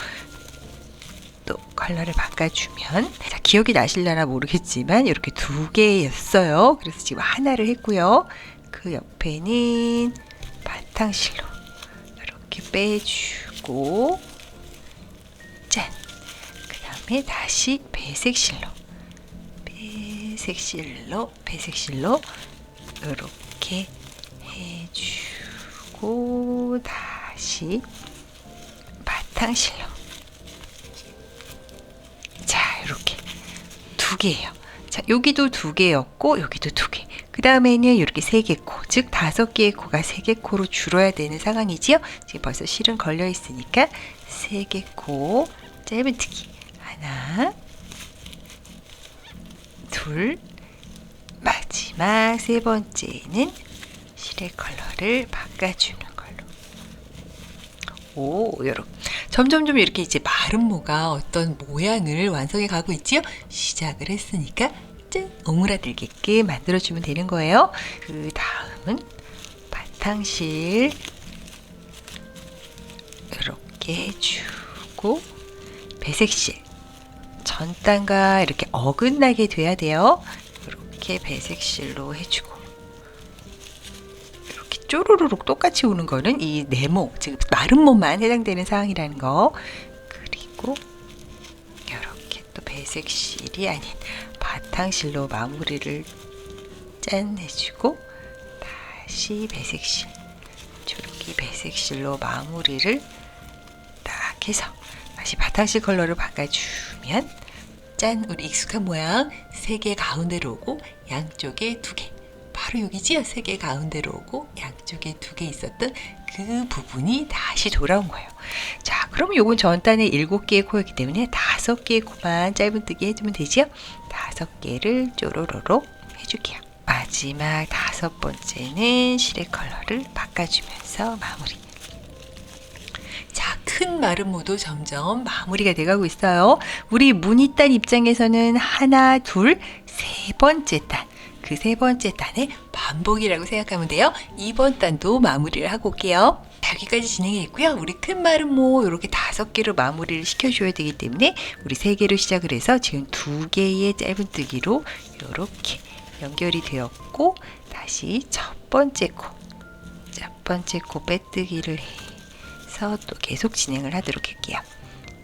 또 컬러를 바꿔주면, 자, 기억이 나실려나 모르겠지만 이렇게 2개였어요. 그래서 지금 하나를 했고요. 그 옆에는 바탕 실로 이렇게 빼주고 짠! 그 다음에 다시 배색 실로 이렇게 해주고 다시 바탕 실로. 자, 이렇게 2개예요. 자, 여기도 2개였고 여기도 2개. 그 다음에는 이렇게 3개 코, 즉 5개의 코가 3개 코로 줄어야 되는 상황이지요. 지금 벌써 실은 걸려 있으니까 3개 코 짧은뜨기 하나, 둘, 마지막 3번째는 실의 컬러를 바꿔주는 걸로. 오, 요렇게 점점 이렇게 이제 마른 모가 어떤 모양을 완성해 가고 있지요. 시작을 했으니까 짠! 오므라들게끔 만들어주면 되는 거예요. 그 다음은 바탕실 이렇게 해주고 배색실 전단과 이렇게 어긋나게 돼야 돼요. 이렇게 배색실로 해주고 이렇게 쪼르르륵 똑같이 오는 거는 이 네모, 즉 마른 모만 해당되는 상황이라는 거. 그리고 이렇게 또 배색실이 아닌 바탕실로 마무리를 짠 해주고 다시 배색실, 이렇게 배색실로 마무리를 딱 해서 다시 바탕실 컬러를 바꿔주면 짠! 우리 익숙한 모양 3개 가운데로 오고 양쪽에 2개, 바로 여기지요. 3개 가운데로 오고 양쪽에 2개 있었던 그 부분이 다시 돌아온 거예요. 자, 그러면 요건 전단에 7개의 코였기 때문에 5개의 코만 짧은뜨기 해주면 되지요. 5개를 쪼로로로 해줄게요. 마지막 5번째는 실의 컬러를 바꿔주면서 마무리. 자, 큰 마른 모도 점점 마무리가 돼가고 있어요. 우리 무늬단 입장에서는 하나, 둘, 3번째 단, 그 3번째 단의 반복이라고 생각하면 돼요. 2번 단도 마무리를 하고 올게요. 여기까지 진행이 됐고요. 우리 큰 마른 모 이렇게 5개로 마무리를 시켜줘야 되기 때문에 우리 3개로 시작을 해서 지금 2개의 짧은뜨기로 이렇게 연결이 되었고 다시 첫 번째 코 빼뜨기를 해서 또 계속 진행을 하도록 할게요.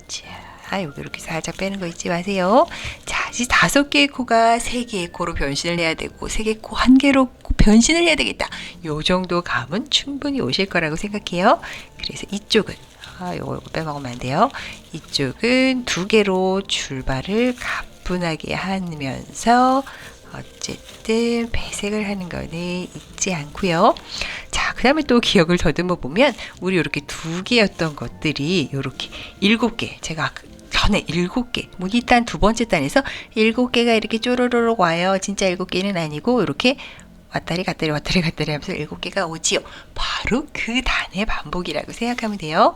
자, 여기 이렇게 살짝 빼는 거 잊지 마세요. 자, 이제 5개의 코가 3개의 코로 변신을 해야 되고 3개 코 1개로 변신을 해야 되겠다. 요 정도 감은 충분히 오실 거라고 생각해요. 그래서 이쪽은 요거 빼먹으면 안 돼요. 이쪽은 2개로 출발을 가뿐하게 하면서 어쨌든 배색을 하는 거는 잊지 않고요. 자, 그 다음에 또 기억을 더듬어 보면 우리 이렇게 2개였던 것들이 이렇게 7개, 제가 전에 7개, 무늬단 2번째 단에서 7개가 이렇게 쪼르르륵 와요. 진짜 7개는 아니고 이렇게 왔다리 갔다리 왔다리 갔다리 하면서 7개가 오지요. 바로 그 단의 반복이라고 생각하면 돼요.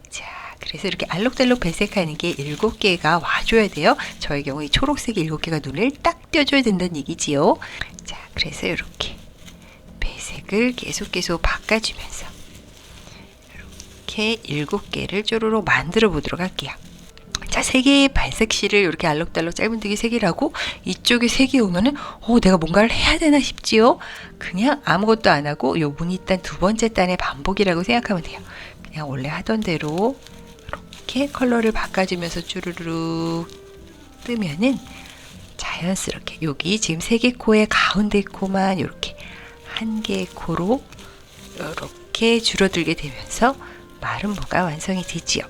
자, 그래서 이렇게 알록달록 배색하는 게 7개가 와줘야 돼요. 저의 경우 이 초록색이 7개가 눈을 딱 띄워줘야 된다는 얘기지요. 자, 그래서 이렇게 배색을 계속 바꿔주면서 이렇게 7개를 쪼로록 만들어 보도록 할게요. 자, 3개의 발색실을 이렇게 알록달록 짧은뜨기 3개를 하고 이쪽에 3개 오면은 내가 뭔가를 해야 되나 싶지요. 그냥 아무것도 안 하고 요 무늬단 2번째 단의 반복이라고 생각하면 돼요. 그냥 원래 하던 대로 이렇게 컬러를 바꿔주면서 쭈루룩 뜨면은 자연스럽게 여기 지금 3개 코의 가운데 코만 이렇게 1개의 코로 이렇게 줄어들게 되면서 마름모가 완성이 되지요.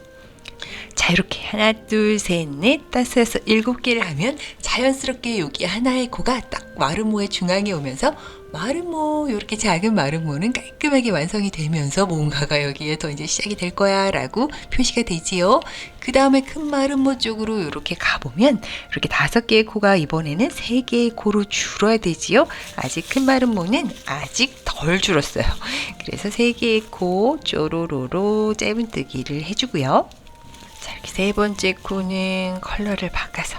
자, 이렇게 하나, 둘, 셋, 넷, 다섯, 여섯, 7개를 하면 자연스럽게 여기 하나의 코가 딱 마름모의 중앙에 오면서 마름모, 이렇게 작은 마름모는 깔끔하게 완성이 되면서 뭔가가 여기에 더 이제 시작이 될 거야 라고 표시가 되지요. 그 다음에 큰 마름모 쪽으로 이렇게 가보면 이렇게 5개의 코가 이번에는 3개의 코로 줄어야 되지요. 아직 큰 마름모는 아직 덜 줄었어요. 그래서 3개의 코 쪼로로로 짧은뜨기를 해주고요. 자, 이렇게 3번째 코는 컬러를 바꿔서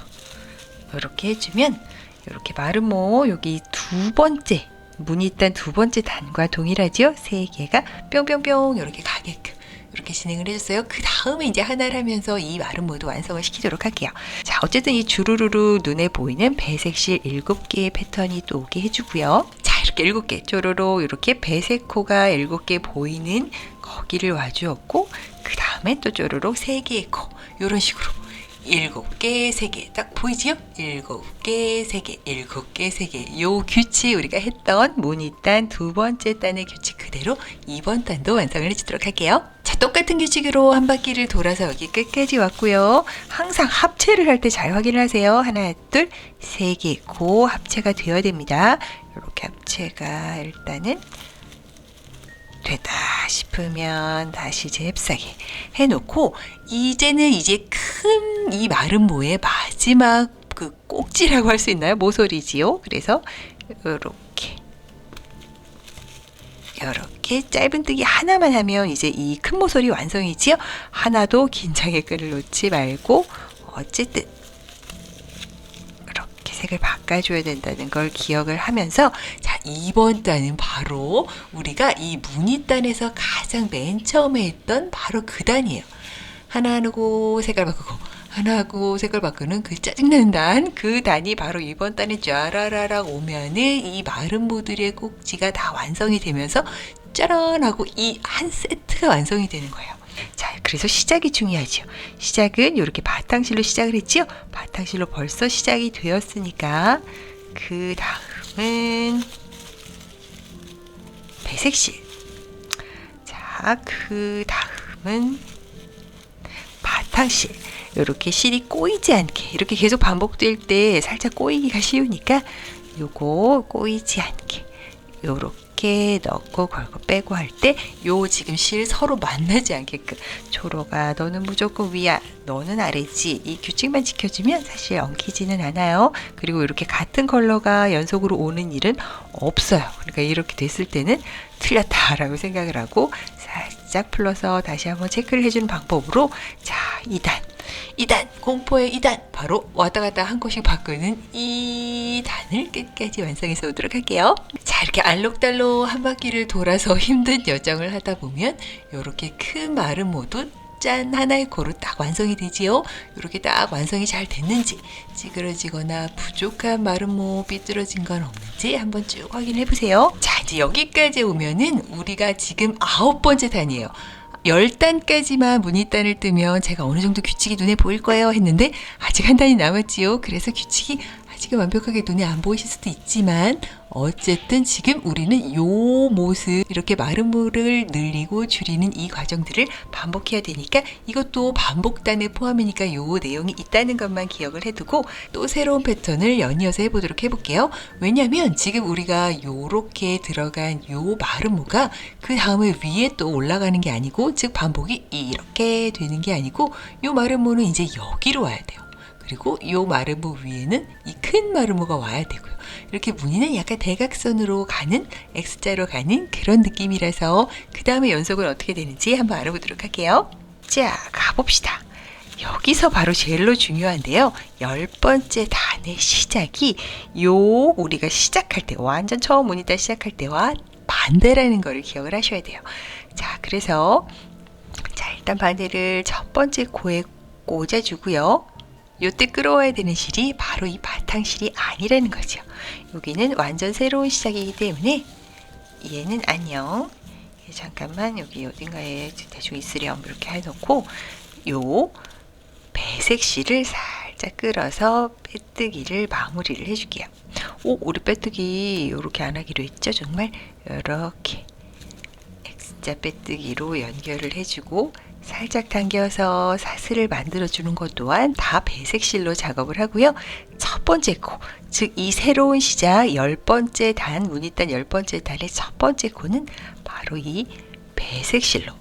이렇게 해주면 이렇게 마름모 여기 2번째 무늬단 2번째 단과 동일하죠. 3개가 뿅뿅뿅 이렇게 가게끔 이렇게 진행을 해줬어요. 그 다음에 이제 하나를 하면서 이 마름모도 완성을 시키도록 할게요. 자, 어쨌든 이 주르르르 눈에 보이는 배색실 7개의 패턴이 또 오게 해주고요. 자, 이렇게 7개 쪼로로 이렇게 배색코가 7개 보이는 거기를 와주었고 그 다음에 또 쪼로록 3개의 코 이런 식으로 7개, 3개 딱 보이지요? 7개, 3개, 7개, 3개 요 규칙 우리가 했던 무늬단 2번째 단의 규칙 그대로 2번 단도 완성을 해주도록 할게요. 자, 똑같은 규칙으로 한 바퀴를 돌아서 여기 끝까지 왔고요. 항상 합체를 할 때 잘 확인을 하세요. 하나, 둘, 3개 고 합체가 되어야 됩니다. 이렇게 합체가 일단은 되다 싶으면 다시 잽싸게 해놓고 이제는 이제 큰 이 마름모의 마지막 그 꼭지라고 할 수 있나요? 모서리지요. 그래서 이렇게 짧은뜨기 하나만 하면 이제 이 큰 모서리 완성이지요. 하나도 긴장의 끈을 놓지 말고 어쨌든 색을 바꿔줘야 된다는 걸 기억을 하면서 자, 2번 단은 바로 우리가 이 무늬단에서 가장 맨 처음에 했던 바로 그 단이에요. 하나 하고 색깔 바꾸고 하나 하고 색깔 바꾸는 그 짜증나는 단, 그 단이 바로 2번 단에 쫘라라락 오면은 이 마름모들의 꼭지가 다 완성이 되면서 짜란 하고 이 한 세트가 완성이 되는 거예요. 자, 그래서 시작이 중요하죠. 시작은 이렇게 바탕실로 시작을 했죠. 바탕실로 벌써 시작이 되었으니까 그 다음은 배색실. 자, 그 다음은 바탕실. 이렇게 실이 꼬이지 않게 이렇게 계속 반복될 때 살짝 꼬이기가 쉬우니까 요거 꼬이지 않게 요렇게 넣고 걸고 빼고 할 때 요 지금 실 서로 만나지 않게끔 초록아 너는 무조건 위야 너는 아래지 이 규칙만 지켜주면 사실 엉키지는 않아요. 그리고 이렇게 같은 컬러가 연속으로 오는 일은 없어요. 그러니까 이렇게 됐을 때는 틀렸다라고 생각을 하고 살짝 풀러서 다시 한번 체크를 해주는 방법으로 자 2단 공포의 2단 바로 왔다 갔다 한 곳씩 바꾸는 2단을 끝까지 완성해서 오도록 할게요. 자, 이렇게 알록달록 한 바퀴를 돌아서 힘든 여정을 하다 보면 이렇게 큰 마름모도 짠 하나의 코로 딱 완성이 되지요. 이렇게 딱 완성이 잘 됐는지 찌그러지거나 부족한 마름모 삐뚤어진 건 없는지 한번 쭉 확인해 보세요. 자, 이제 여기까지 오면은 우리가 지금 9번째 단이에요. 10단까지만 무늬단을 뜨면 제가 어느 정도 규칙이 눈에 보일 거예요 했는데 아직 한 단이 남았지요. 그래서 규칙이 아직은 완벽하게 눈에 안 보이실 수도 있지만 어쨌든 지금 우리는 요 모습 이렇게 마름모를 늘리고 줄이는 이 과정들을 반복해야 되니까 이것도 반복단에 포함이니까 요 내용이 있다는 것만 기억을 해두고 또 새로운 패턴을 연이어서 해보도록 해볼게요. 왜냐면 지금 우리가 요렇게 들어간 요 마름모가 그 다음에 위에 또 올라가는 게 아니고 즉 반복이 이렇게 되는 게 아니고 요 마름모는 이제 여기로 와야 돼요. 그리고 요 마름모 위에는 이 큰 마름모가 와야 되고요. 이렇게 무늬는 약간 대각선으로 가는, X자로 가는 그런 느낌이라서 그 다음에 연속은 어떻게 되는지 한번 알아보도록 할게요. 자, 가봅시다. 여기서 바로 제일로 중요한데요. 10번째 단의 시작이 우리가 시작할 때, 완전 처음 무늬단 시작할 때와 반대라는 거를 기억을 하셔야 돼요. 자, 그래서 일단 바늘을 첫 번째 코에 꽂아주고요. 요때 끌어와야 되는 실이 바로 이 바탕실이 아니라는 거죠. 여기는 완전 새로운 시작이기 때문에 얘는 안녕. 잠깐만 여기 어딘가에 대충 있으렴 이렇게 해놓고 요 배색 실을 살짝 끌어서 빼뜨기를 마무리를 해줄게요. 우리 빼뜨기 이렇게 안 하기로 했죠. 정말 이렇게 X자 빼뜨기로 연결을 해주고 살짝 당겨서 사슬을 만들어주는 것 또한 다 배색실로 작업을 하고요. 첫 번째 코, 즉 이 새로운 시작 10번째 단, 무늬단 10번째 단의 첫 번째 코는 바로 이 배색실로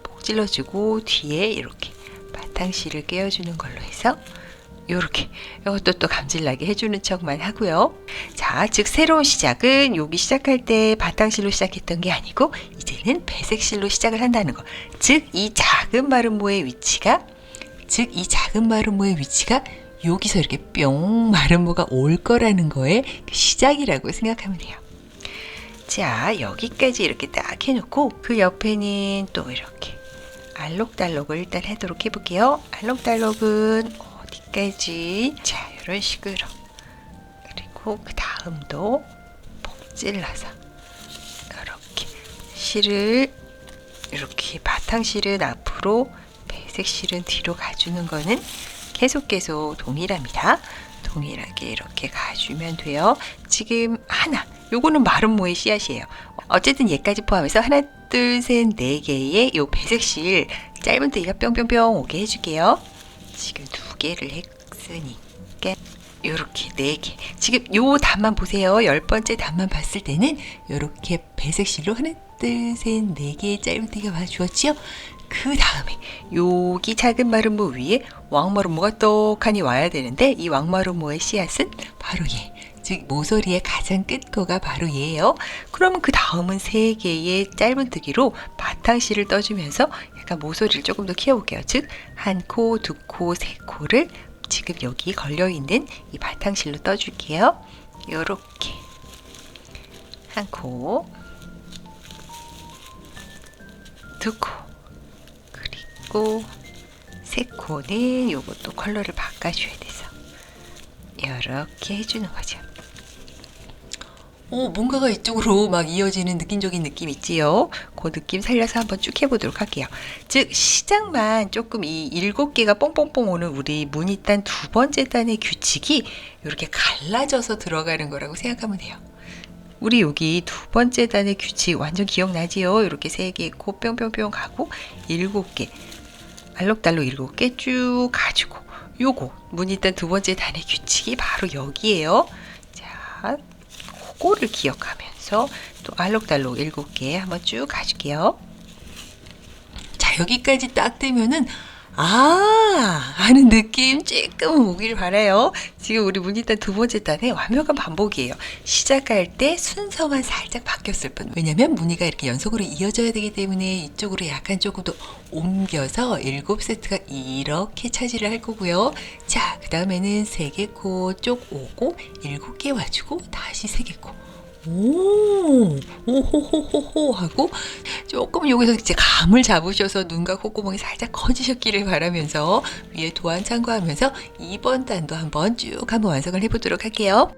꼭 찔러주고 뒤에 이렇게 바탕실을 꿰어주는 걸로 해서 요렇게 이것도 또 감질나게 해주는 척만 하고요. 자, 즉 새로운 시작은 여기 시작할 때 바탕실로 시작했던 게 아니고 이제는 배색실로 시작을 한다는 거. 즉 이 작은 마름모의 위치가 여기서 이렇게 뿅 마름모가 올 거라는 거의 그 시작이라고 생각하면 돼요. 자, 여기까지 이렇게 딱 해놓고 그 옆에는 또 이렇게 알록달록을 일단 하도록 해볼게요. 알록달록은 어디까지? 자, 이런 식으로. 그리고 그 다음도 복 찔러서 이렇게 실을 이렇게 바탕실은 앞으로 배색실은 뒤로 가주는 거는 계속 동일합니다. 동일하게 이렇게 가주면 돼요. 지금 하나, 요거는 마름모의 씨앗이에요. 어쨌든 얘까지 포함해서 하나, 둘, 셋, 네 개의 요 배색실 짧은뜨기가 뿅뿅뿅 오게 해줄게요. 지금 2개를 했으니까 요렇게 4개. 지금 요 단만 보세요. 10번째 단만 봤을 때는 요렇게 배색실로 하나, 둘, 셋, 4개의 짧은뜨기가 와주었지요. 그 다음에 여기 작은 마름모 위에 왕마름모가 떡하니 와야 되는데 이 왕마름모의 씨앗은 바로 얘. 즉 모서리의 가장 끝코가 바로 얘예요. 그러면 그 다음은 3개의 짧은뜨기로 바탕실을 떠주면서 약간 모서리를 조금 더 키워볼게요. 즉 한 코, 2코, 3코를 지금 여기 걸려있는 이 바탕실로 떠줄게요. 요렇게 한 코, 2코, 그리고 3코는 요것도 컬러를 바꿔줘야 돼서 이렇게 해주는 거죠. 뭔가가 이쪽으로 막 이어지는 느낌적인 느낌 있지요? 그 느낌 살려서 한번 쭉 해보도록 할게요. 즉 시작만 조금 이 7개가 뽕뽕뽕 오는 우리 무늬단 2번째 단의 규칙이 이렇게 갈라져서 들어가는 거라고 생각하면 돼요. 우리 여기 2번째 단의 규칙 완전 기억나지요? 이렇게 3개 코 뿅뿅뿅 가고 7개 알록달록 7개 쭉 가지고 요거 무늬단 2번째 단의 규칙이 바로 여기에요. 자, 그거를 기억하면서 또 알록달록 7개 한번 쭉 가줄게요. 자, 여기까지 딱 되면은 하는 느낌 조금 오길 바라요. 지금 우리 무늬단 2번째 단의 완벽한 반복이에요. 시작할 때 순서만 살짝 바뀌었을 뿐. 왜냐면 무늬가 이렇게 연속으로 이어져야 되기 때문에 이쪽으로 약간 조금 더 옮겨서 7세트가 이렇게 차지를 할 거고요. 자, 그 다음에는 3개 코 쪽 오고 7개 와주고 다시 3개 코. 오호호호호 하고 조금 여기서 이제 감을 잡으셔서 눈과 콧구멍이 살짝 커지셨기를 바라면서 위에 도안 참고하면서 2번 단도 한번 쭉 한번 완성을 해보도록 할게요.